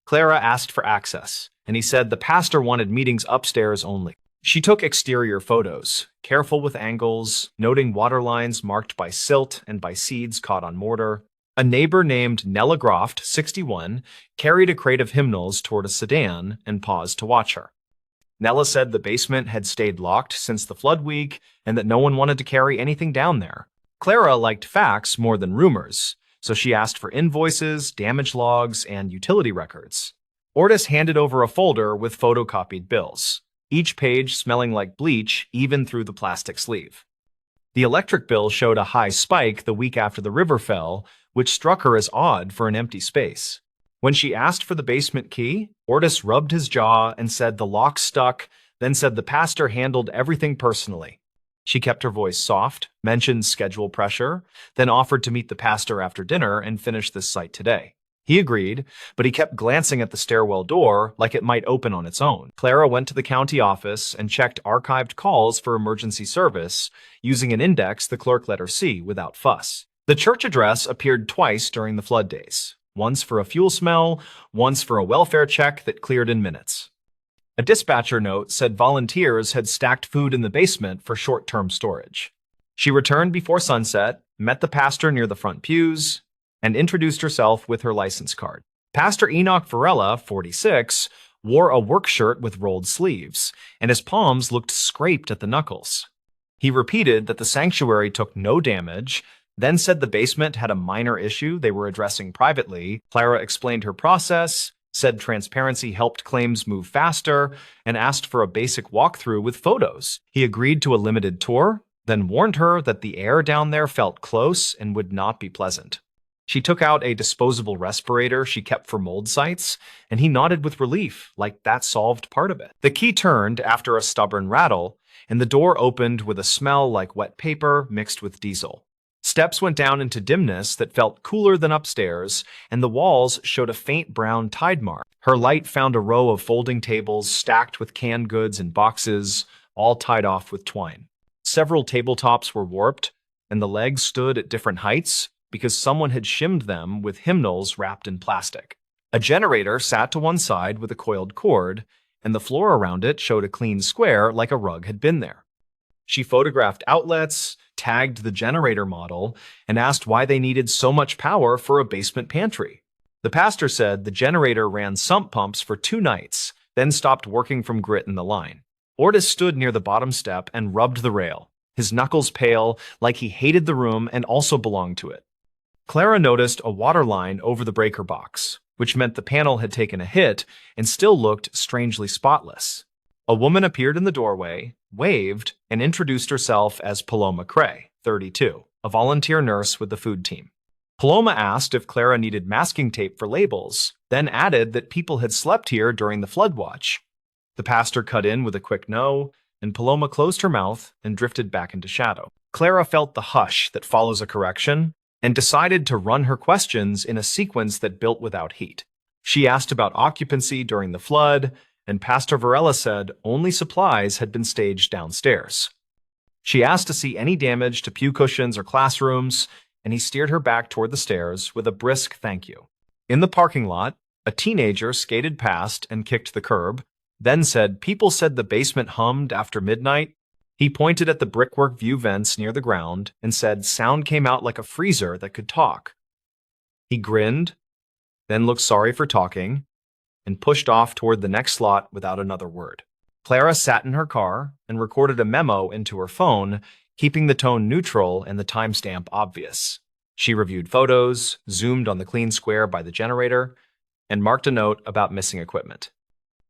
A: Clara asked for access, and he said the pastor wanted meetings upstairs only. She took exterior photos, careful with angles, noting water lines marked by silt and by seeds caught on mortar. A neighbor named Nella Groft, 61, carried a crate of hymnals toward a sedan and paused to watch her. Nella said the basement had stayed locked since the flood week and that no one wanted to carry anything down there. Clara liked facts more than rumors, so she asked for invoices, damage logs, and utility records. Ortis handed over a folder with photocopied bills, each page smelling like bleach even through the plastic sleeve. The electric bill showed a high spike the week after the river fell, which struck her as odd for an empty space. When she asked for the basement key, Ortis rubbed his jaw and said the lock stuck, then said the pastor handled everything personally. She kept her voice soft, mentioned schedule pressure, then offered to meet the pastor after dinner and finish this site today. He agreed, but he kept glancing at the stairwell door like it might open on its own. Clara went to the county office and checked archived calls for emergency service, using an index the clerk let her see without fuss. The church address appeared twice during the flood days, once for a fuel smell, once for a welfare check that cleared in minutes. A dispatcher note said volunteers had stacked food in the basement for short-term storage. She returned before sunset, met the pastor near the front pews, and introduced herself with her license card. Pastor Enoch Varela, 46, wore a work shirt with rolled sleeves, and his palms looked scraped at the knuckles. He repeated that the sanctuary took no damage, then said the basement had a minor issue they were addressing privately. Clara explained her process, said transparency helped claims move faster, and asked for a basic walkthrough with photos. He agreed to a limited tour, then warned her that the air down there felt close and would not be pleasant. She took out a disposable respirator she kept for mold sites, and he nodded with relief, like that solved part of it. The key turned after a stubborn rattle, and the door opened with a smell like wet paper mixed with diesel. Steps went down into dimness that felt cooler than upstairs, and the walls showed a faint brown tide mark. Her light found a row of folding tables stacked with canned goods and boxes, all tied off with twine. Several tabletops were warped, and the legs stood at different heights because someone had shimmed them with hymnals wrapped in plastic. A generator sat to one side with a coiled cord, and the floor around it showed a clean square like a rug had been there. She photographed outlets, tagged the generator model, and asked why they needed so much power for a basement pantry. The pastor said the generator ran sump pumps for 2 nights, then stopped working from grit in the line. Ortis stood near the bottom step and rubbed the rail, his knuckles pale, like he hated the room and also belonged to it. Clara noticed a water line over the breaker box, which meant the panel had taken a hit and still looked strangely spotless. A woman appeared in the doorway, waved, and introduced herself as Paloma Cray, 32, a volunteer nurse with the food team. Paloma asked if Clara needed masking tape for labels, then added that people had slept here during the flood watch. The pastor cut in with a quick no, and Paloma closed her mouth and drifted back into shadow. Clara felt the hush that follows a correction and decided to run her questions in a sequence that built without heat. She asked about occupancy during the flood, and Pastor Varela said only supplies had been staged downstairs. She asked to see any damage to pew cushions or classrooms, and he steered her back toward the stairs with a brisk thank you. In the parking lot, a teenager skated past and kicked the curb, then said people said the basement hummed after midnight. He pointed at the brickwork view vents near the ground and said sound came out like a freezer that could talk. He grinned, then looked sorry for talking, and pushed off toward the next slot without another word. Clara sat in her car and recorded a memo into her phone, keeping the tone neutral and the timestamp obvious. She reviewed photos, zoomed on the clean square by the generator, and marked a note about missing equipment.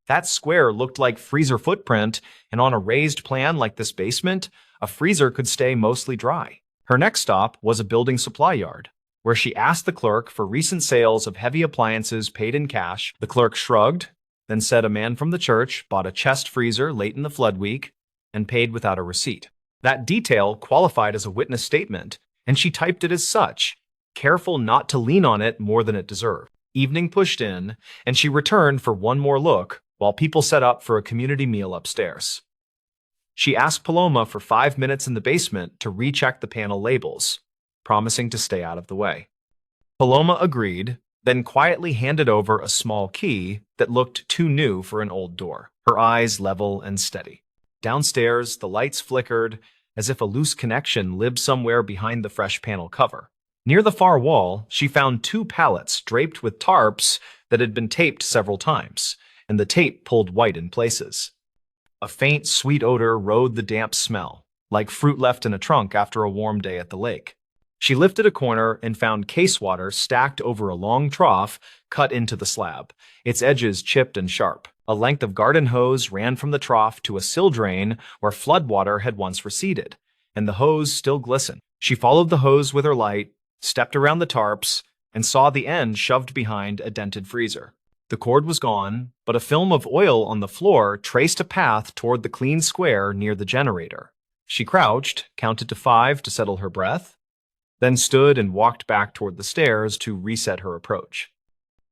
A: That square looked like freezer footprint, and on a raised plan like this basement, a freezer could stay mostly dry. Her next stop was a building supply yard, where she asked the clerk for recent sales of heavy appliances paid in cash. The clerk shrugged, then said a man from the church bought a chest freezer late in the flood week and paid without a receipt. That detail qualified as a witness statement, and she typed it as such, careful not to lean on it more than it deserved. Evening pushed in, and she returned for one more look, while people set up for a community meal upstairs. She asked Paloma for 5 minutes in the basement to recheck the panel labels, promising to stay out of the way. Paloma agreed, then quietly handed over a small key that looked too new for an old door, her eyes level and steady. Downstairs, the lights flickered, as if a loose connection lived somewhere behind the fresh panel cover. Near the far wall, she found 2 pallets draped with tarps that had been taped several times, and the tape pulled white in places. A faint, sweet odor rode the damp smell, like fruit left in a trunk after a warm day at the lake. She lifted a corner and found case water stacked over a long trough cut into the slab, its edges chipped and sharp. A length of garden hose ran from the trough to a sill drain where floodwater had once receded, and the hose still glistened. She followed the hose with her light, stepped around the tarps, and saw the end shoved behind a dented freezer. The cord was gone, but a film of oil on the floor traced a path toward the clean square near the generator. She crouched, counted to 5 to settle her breath, then stood and walked back toward the stairs to reset her approach.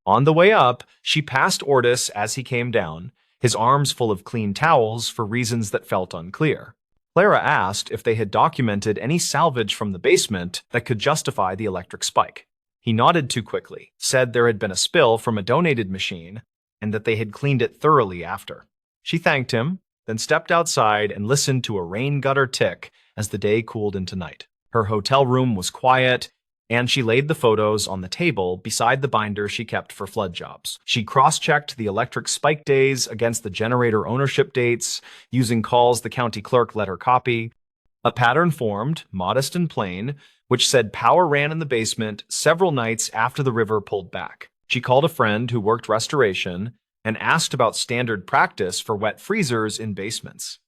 A: On the way up, she passed Ortis as he came down, his arms full of clean towels for reasons that felt unclear. Clara asked if they had documented any salvage from the basement that could justify the electric spike. He nodded too quickly, said there had been a spill from a donated machine, and that they had cleaned it thoroughly after. She thanked him, then stepped outside and listened to a rain gutter tick as the day cooled into night. Her hotel room was quiet, and she laid the photos on the table beside the binder she kept for flood jobs. She cross-checked the electric spike days against the generator ownership dates, using calls the county clerk let her copy. A pattern formed, modest and plain, which said power ran in the basement several nights after the river pulled back. She called a friend who worked restoration and asked about standard practice for wet freezers in basements.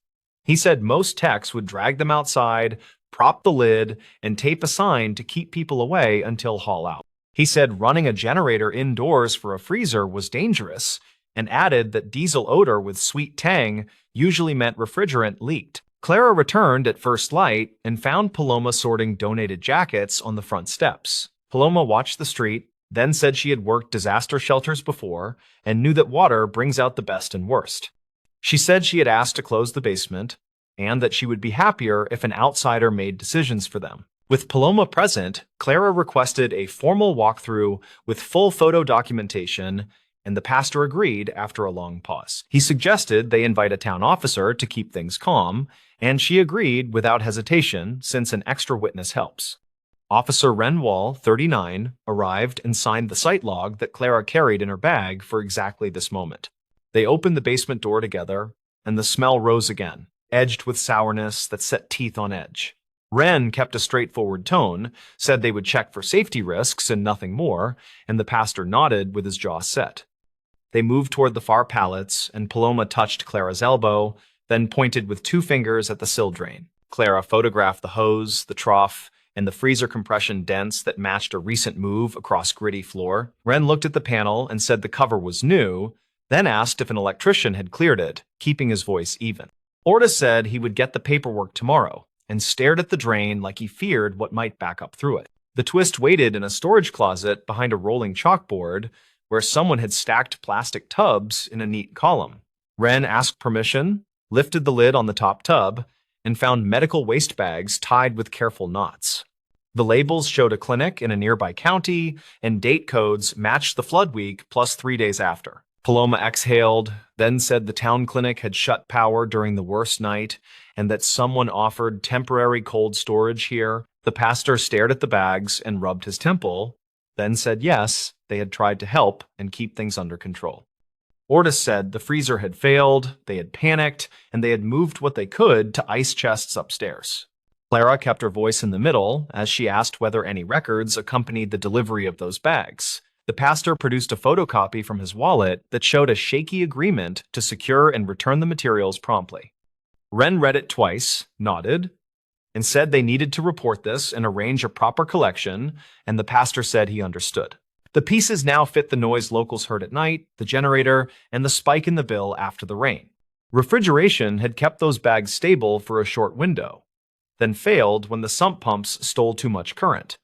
A: He said most techs would drag them outside, prop the lid, and tape a sign to keep people away until haul out. He said running a generator indoors for a freezer was dangerous, and added that diesel odor with sweet tang usually meant refrigerant leaked. Clara returned at first light and found Paloma sorting donated jackets on the front steps. Paloma watched the street, then said she had worked disaster shelters before and knew that water brings out the best and worst. She said she had asked to close the basement and that she would be happier if an outsider made decisions for them. With Paloma present, Clara requested a formal walkthrough with full photo documentation, and the pastor agreed after a long pause. He suggested they invite a town officer to keep things calm, and she agreed without hesitation since an extra witness helps. Officer Renwall, 39, arrived and signed the site log that Clara carried in her bag for exactly this moment. They opened the basement door together, and the smell rose again, edged with sourness that set teeth on edge. Wren kept a straightforward tone, said they would check for safety risks and nothing more, and the pastor nodded with his jaw set. They moved toward the far pallets, and Paloma touched Clara's elbow, then pointed with 2 fingers at the sill drain. Clara photographed the hose, the trough, and the freezer compression dents that matched a recent move across gritty floor. Wren looked at the panel and said the cover was new, then asked if an electrician had cleared it, keeping his voice even. Orta said he would get the paperwork tomorrow, and stared at the drain like he feared what might back up through it. The twist waited in a storage closet behind a rolling chalkboard where someone had stacked plastic tubs in a neat column. Wren asked permission, lifted the lid on the top tub, and found medical waste bags tied with careful knots. The labels showed a clinic in a nearby county, and date codes matched the flood week plus 3 days after. Paloma exhaled, then said the town clinic had shut power during the worst night and that someone offered temporary cold storage here. The pastor stared at the bags and rubbed his temple, then said yes, they had tried to help and keep things under control. Ortis said the freezer had failed, they had panicked, and they had moved what they could to ice chests upstairs. Clara kept her voice in the middle as she asked whether any records accompanied the delivery of those bags. The pastor produced a photocopy from his wallet that showed a shaky agreement to secure and return the materials promptly. Wren read it twice, nodded, and said they needed to report this and arrange a proper collection, and the pastor said he understood. The pieces now fit the noise locals heard at night, the generator, and the spike in the bill after the rain. Refrigeration had kept those bags stable for a short window, then failed when the sump pumps stole too much current.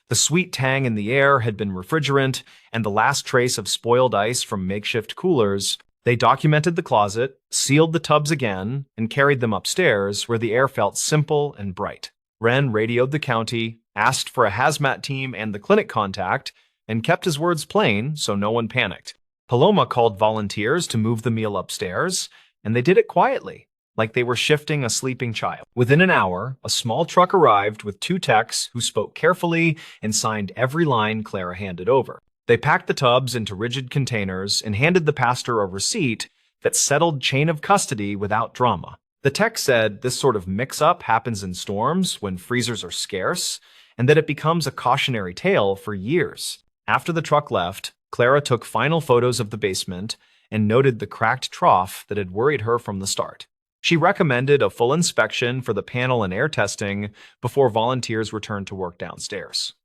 A: The sweet tang in the air had been refrigerant, and the last trace of spoiled ice from makeshift coolers. They documented the closet, sealed the tubs again, and carried them upstairs where the air felt simple and bright. Wren radioed the county, asked for a hazmat team and the clinic contact, and kept his words plain so no one panicked. Paloma called volunteers to move the meal upstairs, and they did it quietly, like they were shifting a sleeping child. Within an hour, a small truck arrived with 2 techs who spoke carefully and signed every line Clara handed over. They packed the tubs into rigid containers and handed the pastor a receipt that settled chain of custody without drama. The tech said this sort of mix-up happens in storms when freezers are scarce, and that it becomes a cautionary tale for years. After the truck left, Clara took final photos of the basement and noted the cracked trough that had worried her from the start. She recommended a full inspection for the panel and air testing before volunteers returned to work downstairs.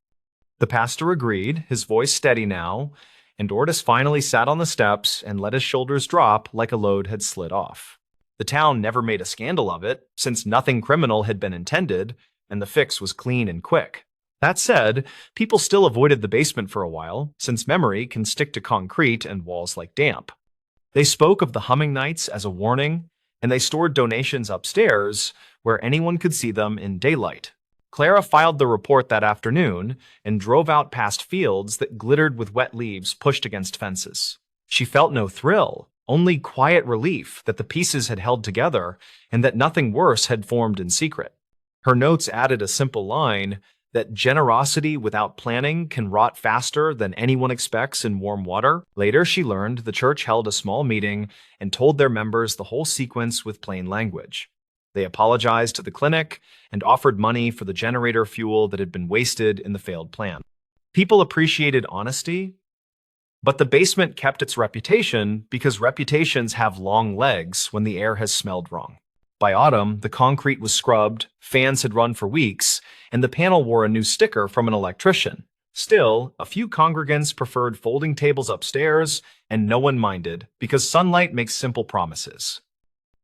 A: The pastor agreed, his voice steady now, and Ortis finally sat on the steps and let his shoulders drop like a load had slid off. The town never made a scandal of it, since nothing criminal had been intended, and the fix was clean and quick. That said, people still avoided the basement for a while, since memory can stick to concrete and walls like damp. They spoke of the humming nights as a warning, and they stored donations upstairs where anyone could see them in daylight. Clara filed the report that afternoon and drove out past fields that glittered with wet leaves pushed against fences. She felt no thrill, only quiet relief that the pieces had held together and that nothing worse had formed in secret. Her notes added a simple line that generosity without planning can rot faster than anyone expects in warm water. Later, she learned the church held a small meeting and told their members the whole sequence with plain language. They apologized to the clinic and offered money for the generator fuel that had been wasted in the failed plan. People appreciated honesty, but the basement kept its reputation because reputations have long legs when the air has smelled wrong. By autumn, the concrete was scrubbed, fans had run for weeks, and the panel wore a new sticker from an electrician. Still, a few congregants preferred folding tables upstairs, and no one minded because sunlight makes simple promises.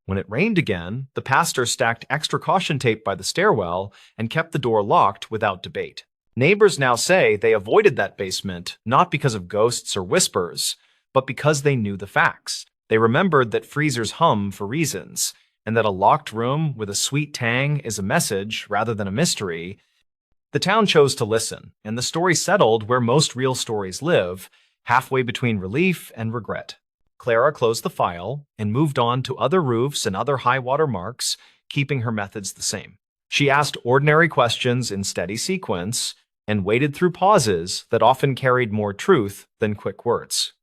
A: When it rained again, the pastor stacked extra caution tape by the stairwell and kept the door locked without debate. Neighbors now say they avoided that basement not because of ghosts or whispers, but because they knew the facts. They remembered that freezers hum for reasons, and that a locked room with a sweet tang is a message rather than a mystery. The town chose to listen, and the story settled where most real stories live, halfway between relief and regret. Clara closed the file and moved on to other roofs and other high-water marks, keeping her methods the same. She asked ordinary questions in steady sequence and waded through pauses that often carried more truth than quick words.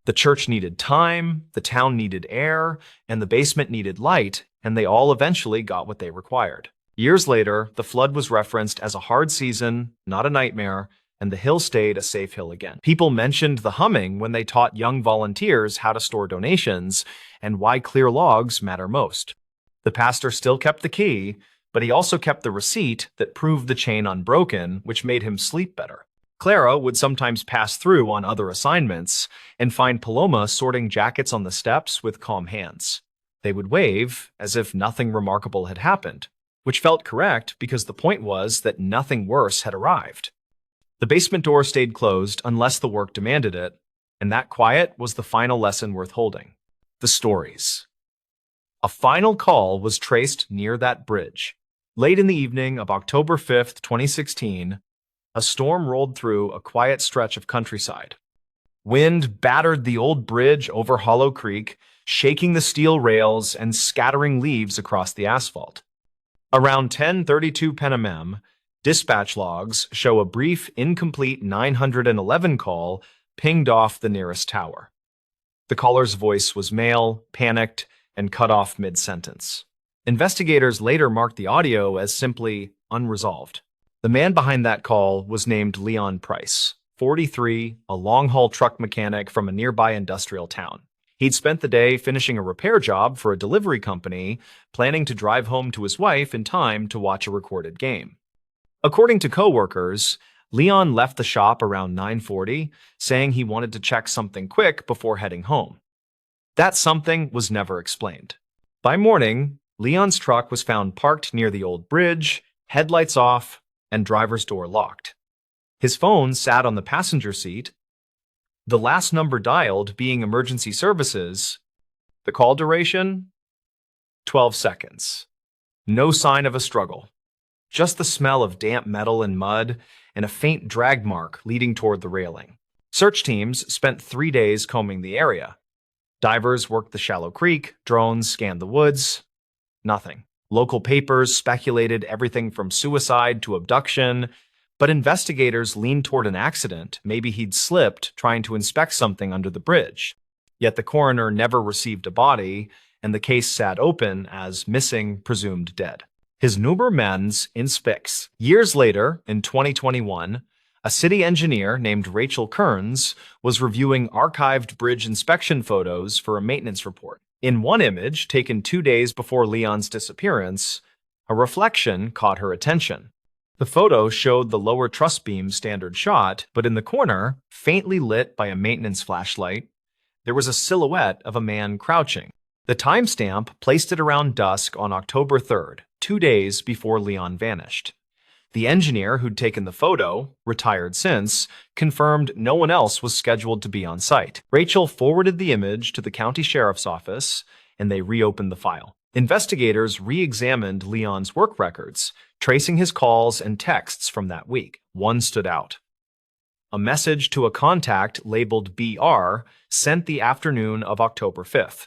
A: The church needed time, the town needed air, and the basement needed light, and they all eventually got what they required. Years later, the flood was referenced as a hard season, not a nightmare, and the hill stayed a safe hill again. People mentioned the humming when they taught young volunteers how to store donations and why clear logs matter most. The pastor still kept the key, but he also kept the receipt that proved the chain unbroken, which made him sleep better. Clara would sometimes pass through on other assignments and find Paloma sorting jackets on the steps with calm hands. They would wave as if nothing remarkable had happened, which felt correct because the point was that nothing worse had arrived. The basement door stayed closed unless the work demanded it, and that quiet was the final lesson worth holding. The stories. A final call was traced near that bridge. Late in the evening of October 5th, 2016, a storm rolled through a quiet stretch of countryside. Wind battered the old bridge over Hollow Creek, shaking the steel rails and scattering leaves across the asphalt. Around 10:32 p.m., dispatch logs show a brief, incomplete 911 call pinged off the nearest tower. The caller's voice was male, panicked, and cut off mid-sentence. Investigators later marked the audio as simply unresolved. The man behind that call was named Leon Price, 43, a long-haul truck mechanic from a nearby industrial town. He'd spent the day finishing a repair job for a delivery company, planning to drive home to his wife in time to watch a recorded game. According to coworkers, Leon left the shop around 9:40, saying he wanted to check something quick before heading home. That something was never explained. By morning, Leon's truck was found parked near the old bridge, headlights off, and driver's door locked. His phone sat on the passenger seat, the last number dialed being emergency services. The call duration? 12 seconds. No sign of a struggle. Just the smell of damp metal and mud and a faint drag mark leading toward the railing. Search teams spent 3 days combing the area. Divers worked the shallow creek, drones scanned the woods. Nothing. Local papers speculated everything from suicide to abduction, but investigators leaned toward an accident. Maybe he'd slipped trying to inspect something under the bridge. Yet the coroner never received a body, and the case sat open as missing, presumed dead. His Nummer mens in Spix. Years later, in 2021, a city engineer named Rachel Kearns was reviewing archived bridge inspection photos for a maintenance report. In one image, taken 2 days before Leon's disappearance, a reflection caught her attention. The photo showed the lower truss beam standard shot, but in the corner, faintly lit by a maintenance flashlight, there was a silhouette of a man crouching. The timestamp placed it around dusk on October 3rd, 2 days before Leon vanished. The engineer who'd taken the photo, retired since, confirmed no one else was scheduled to be on site. Rachel forwarded the image to the county sheriff's office, and they reopened the file. Investigators re-examined Leon's work records, tracing his calls and texts from that week. One stood out. A message to a contact labeled BR sent the afternoon of October 5th.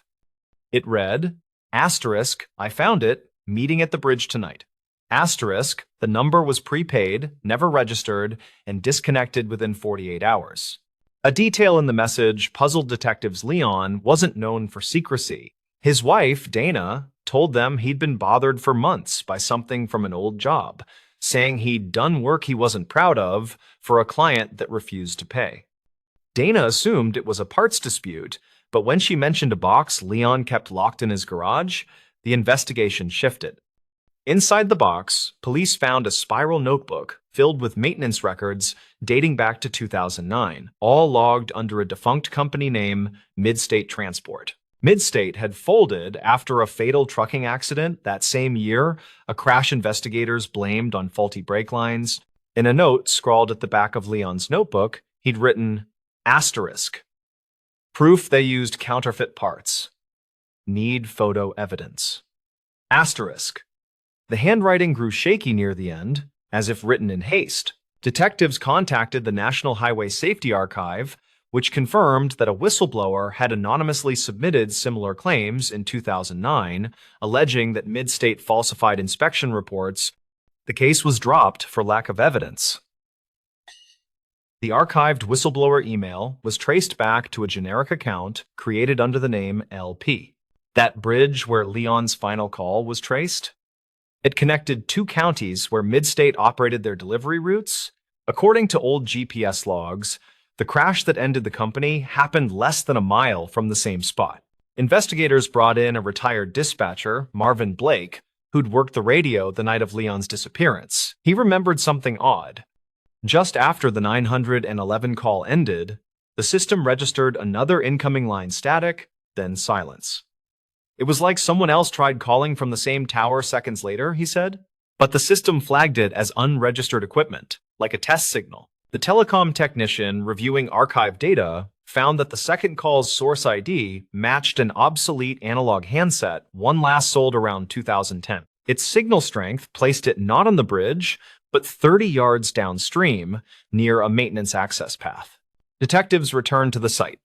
A: It read, asterisk, I found it, meeting at the bridge tonight. Asterisk, the number was prepaid, never registered, and disconnected within 48 hours. A detail in the message puzzled detectives. Leon wasn't known for secrecy. His wife, Dana, told them he'd been bothered for months by something from an old job, saying he'd done work he wasn't proud of for a client that refused to pay. Dana assumed it was a parts dispute, but when she mentioned a box Leon kept locked in his garage, the investigation shifted. Inside the box, police found a spiral notebook filled with maintenance records dating back to 2009, all logged under a defunct company name, Midstate Transport. Midstate had folded after a fatal trucking accident that same year, a crash investigators blamed on faulty brake lines. In a note scrawled at the back of Leon's notebook, he'd written, asterisk, proof they used counterfeit parts. Need photo evidence. Asterisk. The handwriting grew shaky near the end, as if written in haste. Detectives contacted the National Highway Safety Archive, which confirmed that a whistleblower had anonymously submitted similar claims in 2009, alleging that Midstate falsified inspection reports. The case was dropped for lack of evidence. The archived whistleblower email was traced back to a generic account created under the name LP. That bridge where Leon's final call was traced? It connected two counties where Midstate operated their delivery routes. According to old GPS logs, the crash that ended the company happened less than a mile from the same spot. Investigators brought in a retired dispatcher, Marvin Blake, who'd worked the radio the night of Leon's disappearance. He remembered something odd. Just after the 911 call ended, the system registered another incoming line static, then silence. It was like someone else tried calling from the same tower seconds later, he said. But the system flagged it as unregistered equipment, like a test signal. The telecom technician reviewing archive data found that the second call's source ID matched an obsolete analog handset, one last sold around 2010. Its signal strength placed it not on the bridge, but 30 yards downstream, near a maintenance access path. Detectives returned to the site.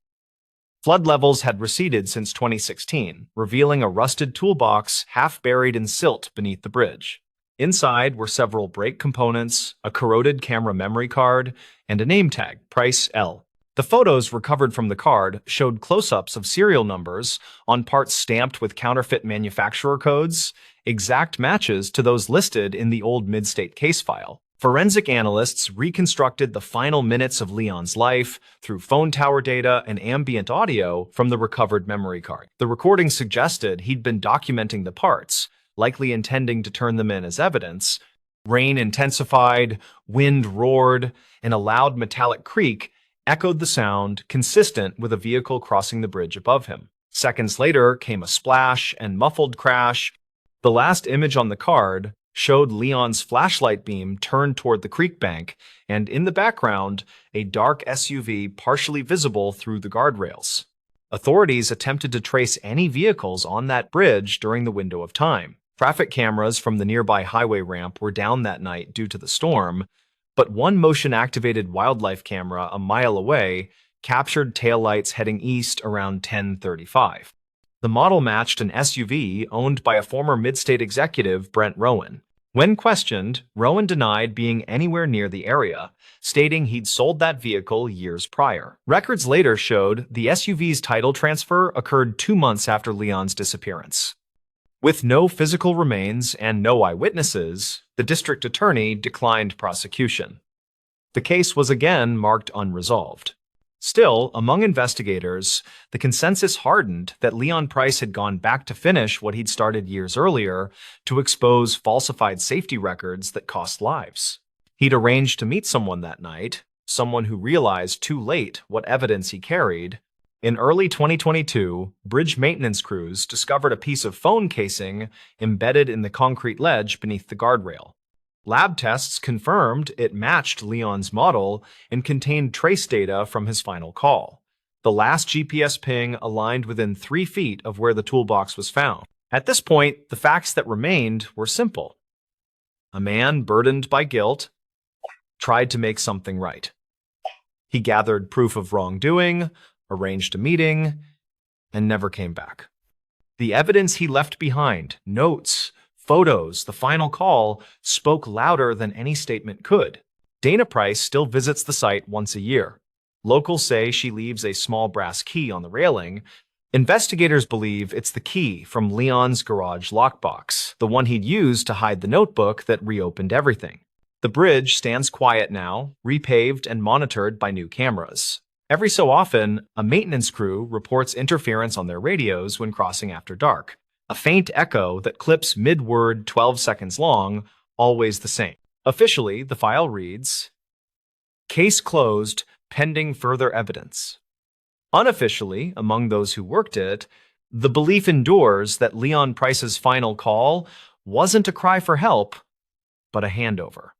A: Flood levels had receded since 2016, revealing a rusted toolbox half buried in silt beneath the bridge. Inside were several brake components, a corroded camera memory card, and a name tag, price L. The photos recovered from the card showed close-ups of serial numbers on parts stamped with counterfeit manufacturer codes, exact matches to those listed in the old Midstate case file. Forensic analysts reconstructed the final minutes of Leon's life through phone tower data and ambient audio from the recovered memory card. The recording suggested he'd been documenting the parts, likely intending to turn them in as evidence. Rain intensified, wind roared, and a loud metallic creak echoed the sound consistent with a vehicle crossing the bridge above him. Seconds later came a splash and muffled crash. The last image on the card showed Leon's flashlight beam turned toward the creek bank, and in the background, a dark SUV partially visible through the guardrails. Authorities attempted to trace any vehicles on that bridge during the window of time. Traffic cameras from the nearby highway ramp were down that night due to the storm, but one motion-activated wildlife camera a mile away captured taillights heading east around 10:35. The model matched an SUV owned by a former Midstate executive, Brent Rowan. When questioned, Rowan denied being anywhere near the area, stating he'd sold that vehicle years prior. Records later showed the SUV's title transfer occurred 2 months after Leon's disappearance. With no physical remains and no eyewitnesses, the district attorney declined prosecution. The case was again marked unresolved. Still, among investigators, the consensus hardened that Leon Price had gone back to finish what he'd started years earlier to expose falsified safety records that cost lives. He'd arranged to meet someone that night, someone who realized too late what evidence he carried. In early 2022, bridge maintenance crews discovered a piece of phone casing embedded in the concrete ledge beneath the guardrail. Lab tests confirmed it matched Leon's model and contained trace data from his final call. The last GPS ping aligned within 3 feet of where the toolbox was found. At this point, the facts that remained were simple. A man burdened by guilt tried to make something right. He gathered proof of wrongdoing, arranged a meeting, and never came back. The evidence he left behind, notes, photos, the final call, spoke louder than any statement could. Dana Price still visits the site once a year. Locals say she leaves a small brass key on the railing. Investigators believe it's the key from Leon's garage lockbox, the one he'd used to hide the notebook that reopened everything. The bridge stands quiet now, repaved and monitored by new cameras. Every so often, a maintenance crew reports interference on their radios when crossing after dark. A faint echo that clips mid-word 12 seconds long, always the same. Officially, the file reads, "Case closed, pending further evidence." Unofficially, among those who worked it, the belief endures that Leon Price's final call wasn't a cry for help, but a handover.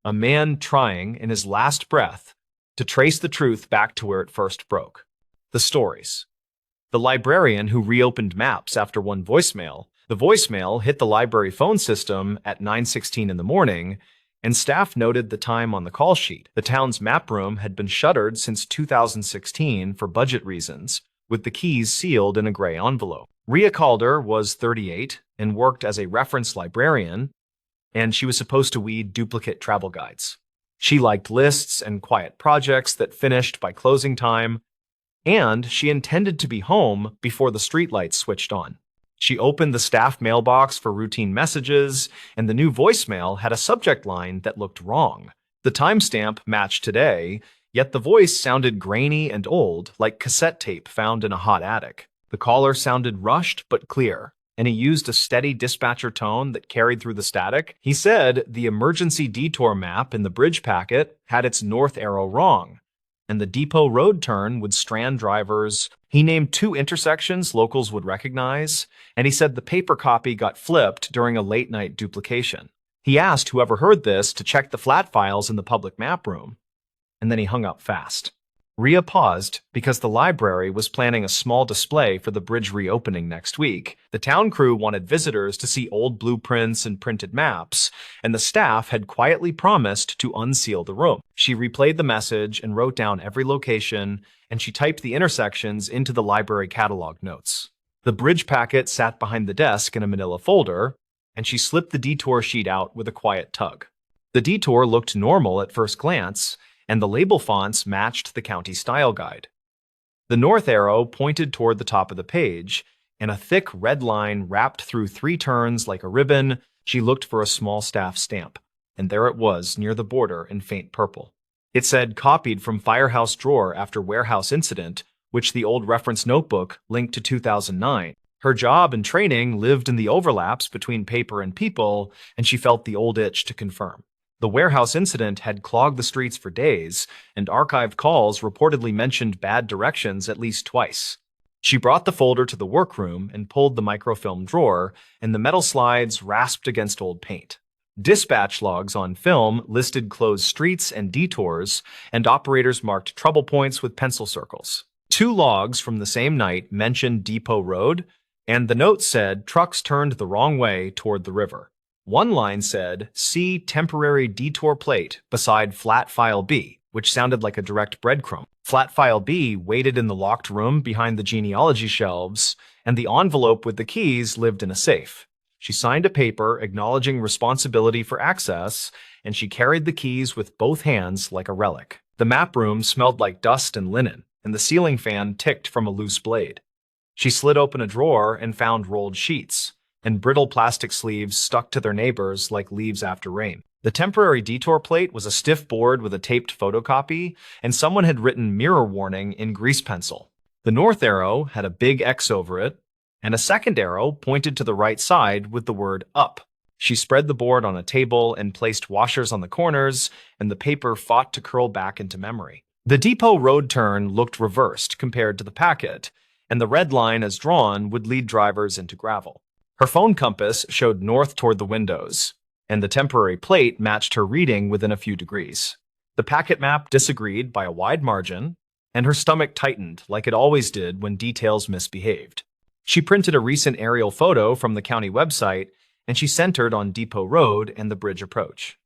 A: A man trying, in his last breath, to trace the truth back to where it first broke. The stories. The librarian who reopened maps after one voicemail. The voicemail hit the library phone system at 9:16 in the morning, and staff noted the time on the call sheet. The town's map room had been shuttered since 2016 for budget reasons, with the keys sealed in a gray envelope. Rhea Calder was 38 and worked as a reference librarian, and she was supposed to weed duplicate travel guides. She liked lists and quiet projects that finished by closing time, and she intended to be home before the streetlights switched on. She opened the staff mailbox for routine messages, and the new voicemail had a subject line that looked wrong. The timestamp matched today, yet the voice sounded grainy and old, like cassette tape found in a hot attic. The caller sounded rushed but clear, and he used a steady dispatcher tone that carried through the static. He said the emergency detour map in the bridge packet had its north arrow wrong, and the depot road turn would strand drivers. He named 2 intersections locals would recognize, and he said the paper copy got flipped during a late-night duplication. He asked whoever heard this to check the flat files in the public map room, and then he hung up fast. Rhea paused because the library was planning a small display for the bridge reopening next week. The town crew wanted visitors to see old blueprints and printed maps, and the staff had quietly promised to unseal the room. She replayed the message and wrote down every location, and she typed the intersections into the library catalog notes. The bridge packet sat behind the desk in a manila folder, and she slipped the detour sheet out with a quiet tug. The detour looked normal at first glance, and the label fonts matched the county style guide. The north arrow pointed toward the top of the page, and a thick red line wrapped through 3 turns like a ribbon. She looked for a small staff stamp, and there it was near the border in faint purple. It said copied from firehouse drawer after warehouse incident, which the old reference notebook linked to 2009. Her job and training lived in the overlaps between paper and people, and she felt the old itch to confirm. The warehouse incident had clogged the streets for days, and archived calls reportedly mentioned bad directions at least twice. She brought the folder to the workroom and pulled the microfilm drawer, and the metal slides rasped against old paint. Dispatch logs on film listed closed streets and detours, and operators marked trouble points with pencil circles. 2 logs from the same night mentioned Depot Road, and the note said trucks turned the wrong way toward the river. One line said, "See temporary detour plate beside flat file B," which sounded like a direct breadcrumb. Flat file B waited in the locked room behind the genealogy shelves, and the envelope with the keys lived in a safe. She signed a paper acknowledging responsibility for access, and she carried the keys with both hands like a relic. The map room smelled like dust and linen, and the ceiling fan ticked from a loose blade. She slid open a drawer and found rolled sheets, and brittle plastic sleeves stuck to their neighbors like leaves after rain. The temporary detour plate was a stiff board with a taped photocopy, and someone had written mirror warning in grease pencil. The north arrow had a big X over it, and a second arrow pointed to the right side with the word up. She spread the board on a table and placed washers on the corners, and the paper fought to curl back into memory. The depot road turn looked reversed compared to the packet, and the red line as drawn would lead drivers into gravel. Her phone compass showed north toward the windows, and the temporary plate matched her reading within a few degrees. The packet map disagreed by a wide margin, and her stomach tightened like it always did when details misbehaved. She printed a recent aerial photo from the county website and she centered on Depot Road and the bridge approach.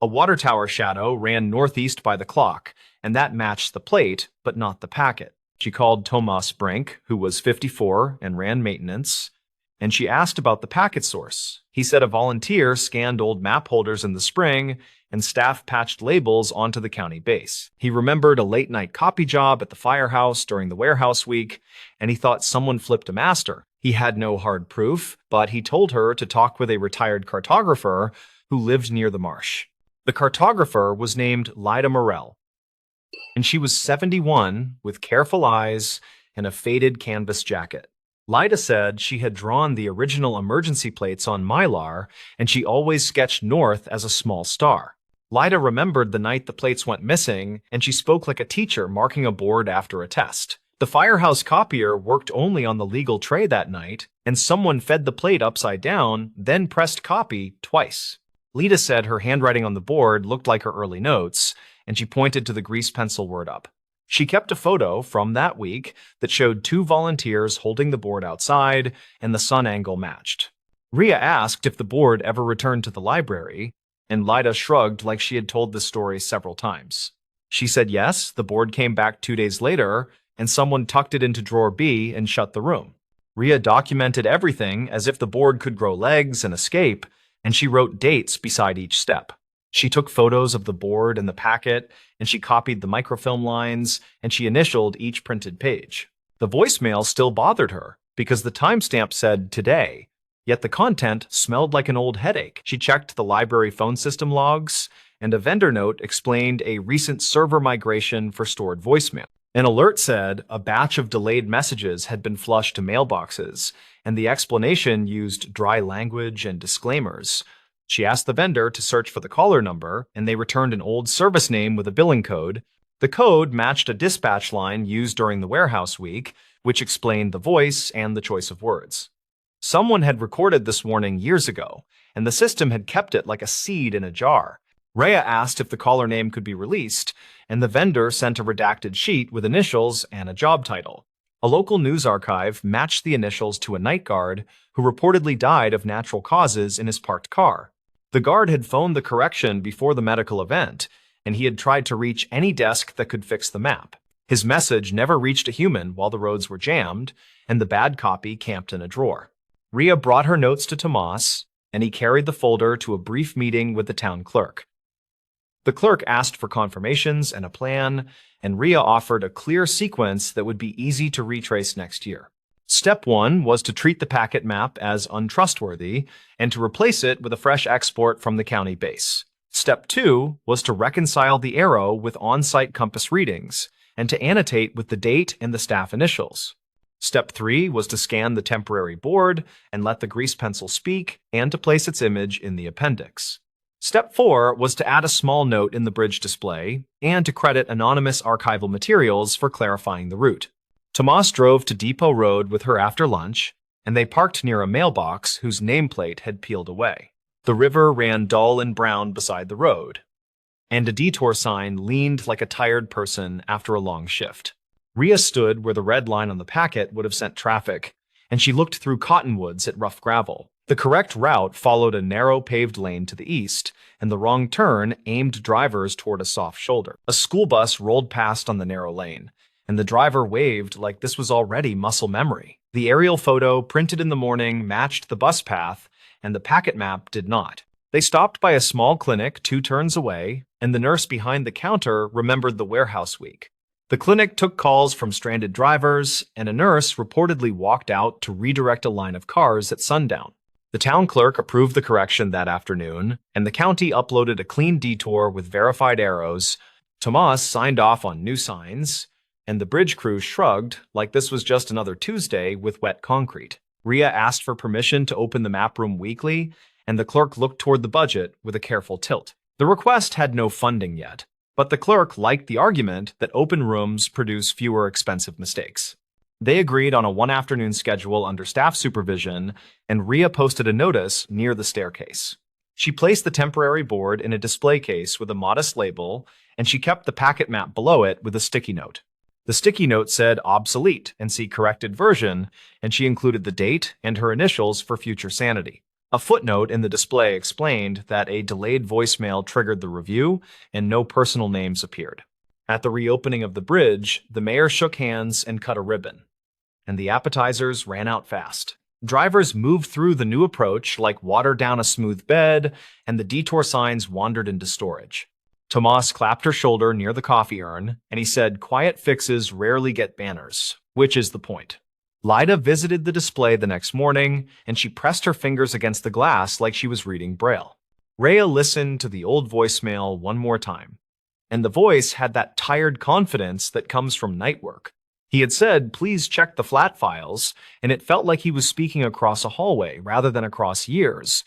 A: A water tower shadow ran northeast by the clock, and that matched the plate, but not the packet. She called Tomas Brink, who was 54 and ran maintenance, and she asked about the packet source. He said a volunteer scanned old map holders in the spring, and staff patched labels onto the county base. He remembered a late-night copy job at the firehouse during the warehouse week, and he thought someone flipped a master. He had no hard proof, but he told her to talk with a retired cartographer who lived near the marsh. The cartographer was named Lyda Morell, and she was 71 with careful eyes and a faded canvas jacket. Lyda said she had drawn the original emergency plates on Mylar, and she always sketched north as a small star. Lyda remembered the night the plates went missing, and she spoke like a teacher marking a board after a test. The firehouse copier worked only on the legal tray that night, and someone fed the plate upside down, then pressed copy twice. Lyda said her handwriting on the board looked like her early notes, and she pointed to the grease pencil word up. She kept a photo from that week that showed 2 volunteers holding the board outside, and the sun angle matched. Rhea asked if the board ever returned to the library, and Lyda shrugged like she had told this story several times. She said yes, the board came back 2 days later, and someone tucked it into drawer B and shut the room. Rhea documented everything as if the board could grow legs and escape, and she wrote dates beside each step. She took photos of the board and the packet, and she copied the microfilm lines, and she initialed each printed page. The voicemail still bothered her, because the timestamp said today, yet the content smelled like an old headache. She checked the library phone system logs, and a vendor note explained a recent server migration for stored voicemail. An alert said a batch of delayed messages had been flushed to mailboxes, and the explanation used dry language and disclaimers. She asked the vendor to search for the caller number, and they returned an old service name with a billing code. The code matched a dispatch line used during the warehouse week, which explained the voice and the choice of words. Someone had recorded this warning years ago, and the system had kept it like a seed in a jar. Rhea asked if the caller name could be released, and the vendor sent a redacted sheet with initials and a job title. A local news archive matched the initials to a night guard who reportedly died of natural causes in his parked car. The guard had phoned the correction before the medical event, and he had tried to reach any desk that could fix the map. His message never reached a human while the roads were jammed, and the bad copy camped in a drawer. Rhea brought her notes to Tomas, and he carried the folder to a brief meeting with the town clerk. The clerk asked for confirmations and a plan, and Rhea offered a clear sequence that would be easy to retrace next year. Step 1 was to treat the packet map as untrustworthy and to replace it with a fresh export from the county base. Step 2 was to reconcile the arrow with on-site compass readings and to annotate with the date and the staff initials. Step 3 was to scan the temporary board and let the grease pencil speak and to place its image in the appendix. Step 4 was to add a small note in the bridge display and to credit anonymous archival materials for clarifying the route. Tomas drove to Depot Road with her after lunch, and they parked near a mailbox whose nameplate had peeled away. The river ran dull and brown beside the road, and a detour sign leaned like a tired person after a long shift. Rhea stood where the red line on the packet would have sent traffic, and she looked through cottonwoods at rough gravel. The correct route followed a narrow paved lane to the east, and the wrong turn aimed drivers toward a soft shoulder. A school bus rolled past on the narrow lane, and the driver waved like this was already muscle memory. The aerial photo printed in the morning matched the bus path, and the packet map did not. They stopped by a small clinic 2 turns away, and the nurse behind the counter remembered the warehouse week. The clinic took calls from stranded drivers, and a nurse reportedly walked out to redirect a line of cars at sundown. The town clerk approved the correction that afternoon, and the county uploaded a clean detour with verified arrows. Tomas signed off on new signs, and the bridge crew shrugged like this was just another Tuesday with wet concrete. Rhea asked for permission to open the map room weekly, and the clerk looked toward the budget with a careful tilt. The request had no funding yet, but the clerk liked the argument that open rooms produce fewer expensive mistakes. They agreed on a one-afternoon schedule under staff supervision, and Rhea posted a notice near the staircase. She placed the temporary board in a display case with a modest label, and she kept the packet map below it with a sticky note. The sticky note said obsolete and see corrected version, and she included the date and her initials for future sanity. A footnote in the display explained that a delayed voicemail triggered the review and no personal names appeared. At the reopening of the bridge, the mayor shook hands and cut a ribbon, and the appetizers ran out fast. Drivers moved through the new approach like water down a smooth bed, and the detour signs wandered into storage. Tomas clapped her shoulder near the coffee urn, and he said, "Quiet fixes rarely get banners," which is the point. Lyda visited the display the next morning, and she pressed her fingers against the glass like she was reading Braille. Rhea listened to the old voicemail one more time, and the voice had that tired confidence that comes from night work. He had said, "Please check the flat files," and it felt like he was speaking across a hallway rather than across years.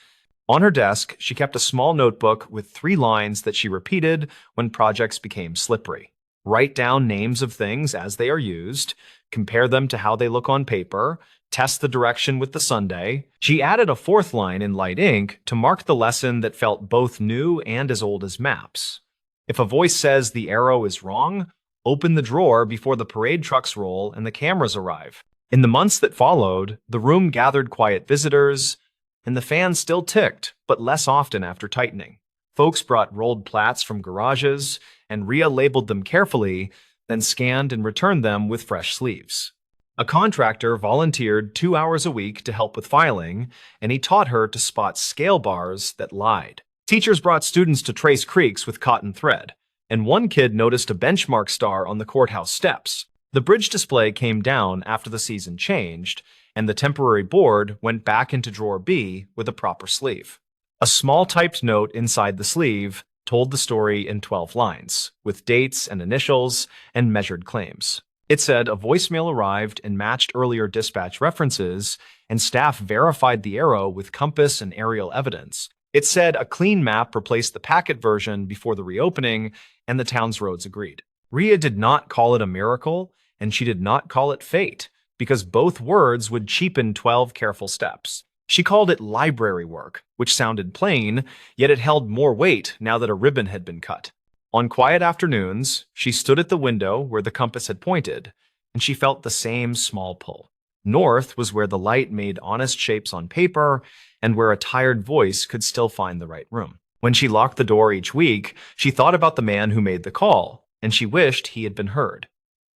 A: On her desk, she kept a small notebook with 3 lines that she repeated when projects became slippery. Write down names of things as they are used, compare them to how they look on paper, test the direction with the sundae. She added a 4th line in light ink to mark the lesson that felt both new and as old as maps. If a voice says the arrow is wrong, open the drawer before the parade trucks roll and the cameras arrive. In the months that followed, the room gathered quiet visitors, and the fan still ticked, but less often after tightening. Folks brought rolled plats from garages, and Rhea labeled them carefully, then scanned and returned them with fresh sleeves. A contractor volunteered 2 hours a week to help with filing, and he taught her to spot scale bars that lied. Teachers brought students to trace creeks with cotton thread, and one kid noticed a benchmark star on the courthouse steps. The bridge display came down after the season changed, and the temporary board went back into drawer B with a proper sleeve. A small typed note inside the sleeve told the story in 12 lines, with dates and initials and measured claims. It said a voicemail arrived and matched earlier dispatch references, and staff verified the arrow with compass and aerial evidence. It said a clean map replaced the packet version before the reopening, and the town's roads agreed. Rhea did not call it a miracle, and she did not call it fate, because both words would cheapen 12 careful steps. She called it library work, which sounded plain, yet it held more weight now that a ribbon had been cut. On quiet afternoons, she stood at the window where the compass had pointed, and she felt the same small pull. North was where the light made honest shapes on paper, and where a tired voice could still find the right room. When she locked the door each week, she thought about the man who made the call, and she wished he had been heard.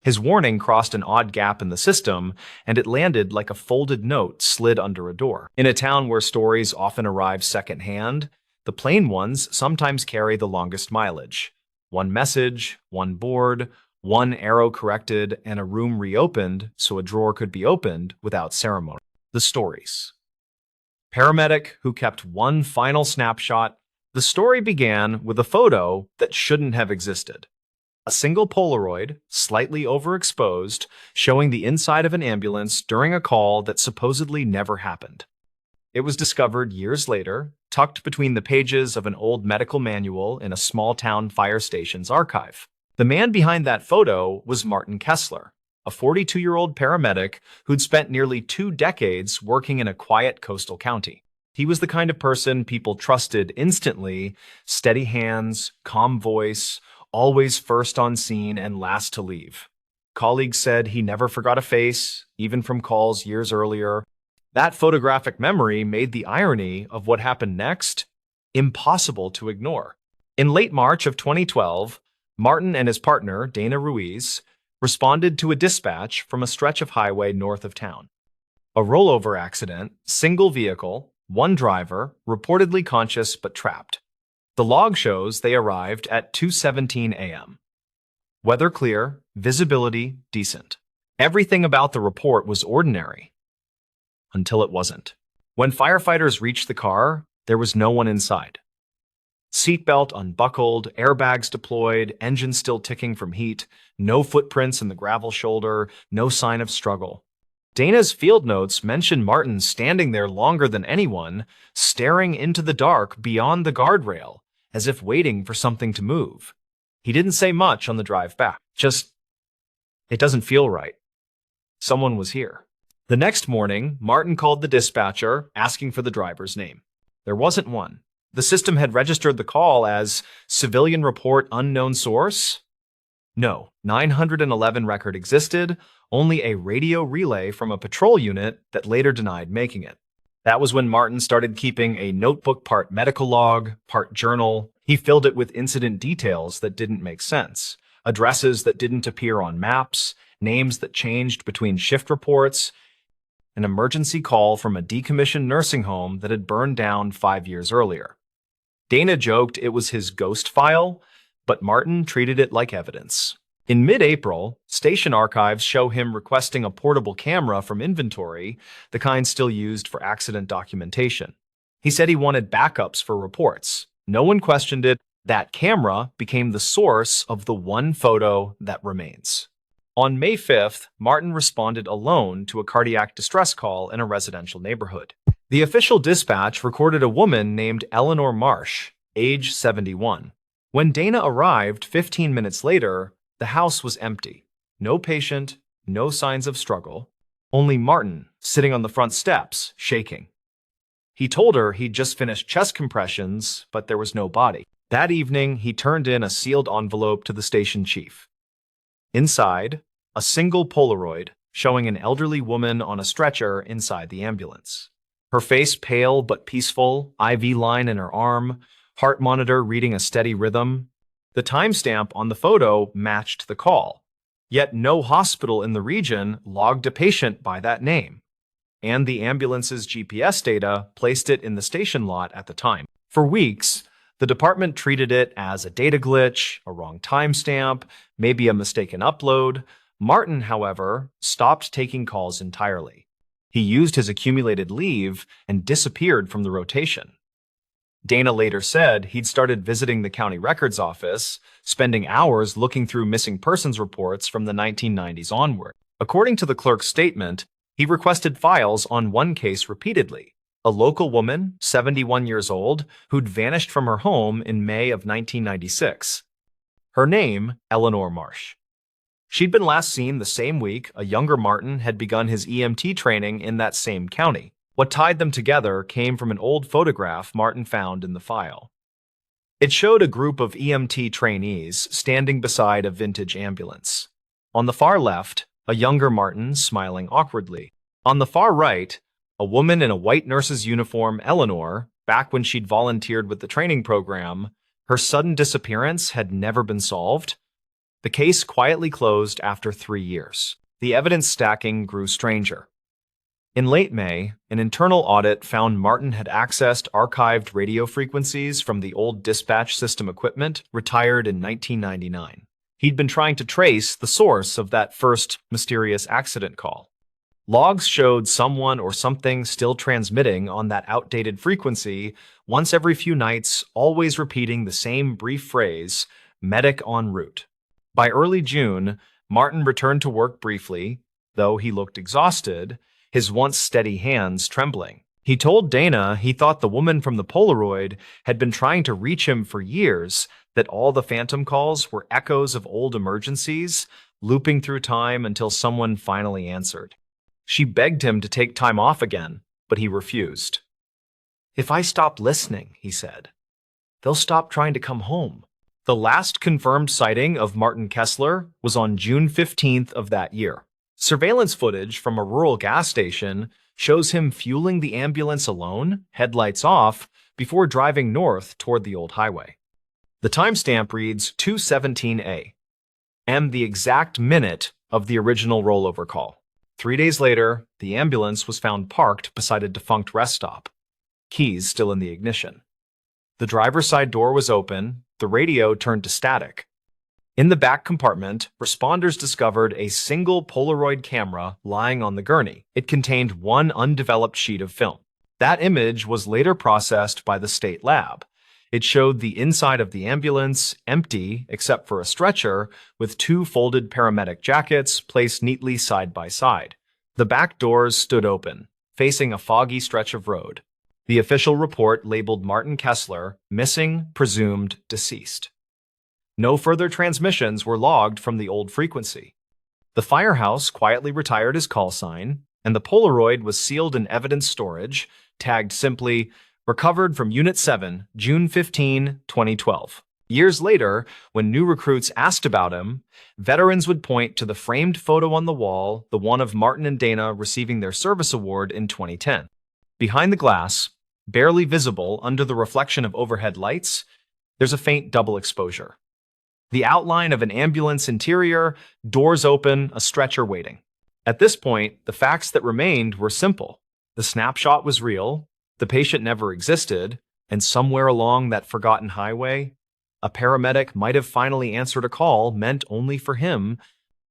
A: His warning crossed an odd gap in the system, and it landed like a folded note slid under a door. In a town where stories often arrive secondhand, the plain ones sometimes carry the longest mileage. One message, one board, one arrow corrected, and a room reopened so a drawer could be opened without ceremony. The stories. Paramedic who kept one final snapshot. The story began with a photo that shouldn't have existed. A single Polaroid, slightly overexposed, showing the inside of an ambulance during a call that supposedly never happened. It was discovered years later, tucked between the pages of an old medical manual in a small-town fire station's archive. The man behind that photo was Martin Kessler, a 42-year-old paramedic who'd spent nearly 2 decades working in a quiet coastal county. He was the kind of person people trusted instantly, steady hands, calm voice, always first on scene and last to leave. Colleagues said he never forgot a face, even from calls years earlier. That photographic memory made the irony of what happened next impossible to ignore. In late March of 2012, Martin and his partner, Dana Ruiz, responded to a dispatch from a stretch of highway north of town. A rollover accident, single vehicle, one driver, reportedly conscious but trapped. The log shows they arrived at 2:17 a.m. Weather clear, visibility decent. Everything about the report was ordinary. Until it wasn't. When firefighters reached the car, there was no one inside. Seatbelt unbuckled, airbags deployed, engine still ticking from heat, no footprints in the gravel shoulder, no sign of struggle. Dana's field notes mention Martin standing there longer than anyone, staring into the dark beyond the guardrail, as if waiting for something to move. He didn't say much on the drive back. Just, it doesn't feel right. Someone was here. The next morning, Martin called the dispatcher, asking for the driver's name. There wasn't one. The system had registered the call as civilian report unknown source. No, 911 record existed, only a radio relay from a patrol unit that later denied making it. That was when Martin started keeping a notebook, part medical log, part journal. He filled it with incident details that didn't make sense, addresses that didn't appear on maps, names that changed between shift reports, an emergency call from a decommissioned nursing home that had burned down 5 years earlier. Dana joked it was his ghost file, but Martin treated it like evidence. In mid-April, station archives show him requesting a portable camera from inventory, the kind still used for accident documentation. He said he wanted backups for reports. No one questioned it. That camera became the source of the one photo that remains. On May 5th, Martin responded alone to a cardiac distress call in a residential neighborhood. The official dispatch recorded a woman named Eleanor Marsh, age 71. When Dana arrived 15 minutes later, the house was empty. No patient, no signs of struggle, only Martin sitting on the front steps, shaking. He told her he'd just finished chest compressions, but there was no body. That evening, he turned in a sealed envelope to the station chief. Inside, a single Polaroid showing an elderly woman on a stretcher inside the ambulance. Her face pale but peaceful, IV line in her arm, heart monitor reading a steady rhythm. The timestamp on the photo matched the call, yet no hospital in the region logged a patient by that name, and the ambulance's GPS data placed it in the station lot at the time. For weeks, the department treated it as a data glitch, a wrong timestamp, maybe a mistaken upload. Martin, however, stopped taking calls entirely. He used his accumulated leave and disappeared from the rotation. Dana later said he'd started visiting the county records office, spending hours looking through missing persons reports from the 1990s onward. According to the clerk's statement, he requested files on one case repeatedly, a local woman, 71 years old, who'd vanished from her home in May of 1996. Her name, Eleanor Marsh. She'd been last seen the same week a younger Martin had begun his EMT training in that same county. What tied them together came from an old photograph Martin found in the file. It showed a group of EMT trainees standing beside a vintage ambulance. On the far left, a younger Martin smiling awkwardly. On the far right, a woman in a white nurse's uniform, Eleanor, back when she'd volunteered with the training program. Her sudden disappearance had never been solved. The case quietly closed after 3 years. The evidence stacking grew stranger. In late May, an internal audit found Martin had accessed archived radio frequencies from the old dispatch system equipment retired in 1999. He'd been trying to trace the source of that first mysterious accident call. Logs showed someone or something still transmitting on that outdated frequency once every few nights, always repeating the same brief phrase, "medic en route." By early June, Martin returned to work briefly, though he looked exhausted, his once steady hands trembling. He told Dana he thought the woman from the Polaroid had been trying to reach him for years, that all the phantom calls were echoes of old emergencies, looping through time until someone finally answered. She begged him to take time off again, but he refused. "If I stop listening," he said, "they'll stop trying to come home." The last confirmed sighting of Martin Kessler was on June 15th of that year. Surveillance footage from a rural gas station shows him fueling the ambulance alone, headlights off, before driving north toward the old highway. The timestamp reads 2:17 a.m., the exact minute of the original rollover call. 3 days later, the ambulance was found parked beside a defunct rest stop, keys still in the ignition. The driver's side door was open, the radio turned to static. In the back compartment, responders discovered a single Polaroid camera lying on the gurney. It contained one undeveloped sheet of film. That image was later processed by the state lab. It showed the inside of the ambulance, empty except for a stretcher, with 2 folded paramedic jackets placed neatly side by side. The back doors stood open, facing a foggy stretch of road. The official report labeled Martin Kessler missing, presumed deceased. No further transmissions were logged from the old frequency. The firehouse quietly retired his call sign, and the Polaroid was sealed in evidence storage, tagged simply, "Recovered from Unit 7, June 15, 2012. Years later, when new recruits asked about him, veterans would point to the framed photo on the wall, the one of Martin and Dana receiving their service award in 2010. Behind the glass, barely visible under the reflection of overhead lights, there's a faint double exposure. The outline of an ambulance interior, doors open, a stretcher waiting. At this point, the facts that remained were simple. The snapshot was real, the patient never existed, and somewhere along that forgotten highway, a paramedic might have finally answered a call meant only for him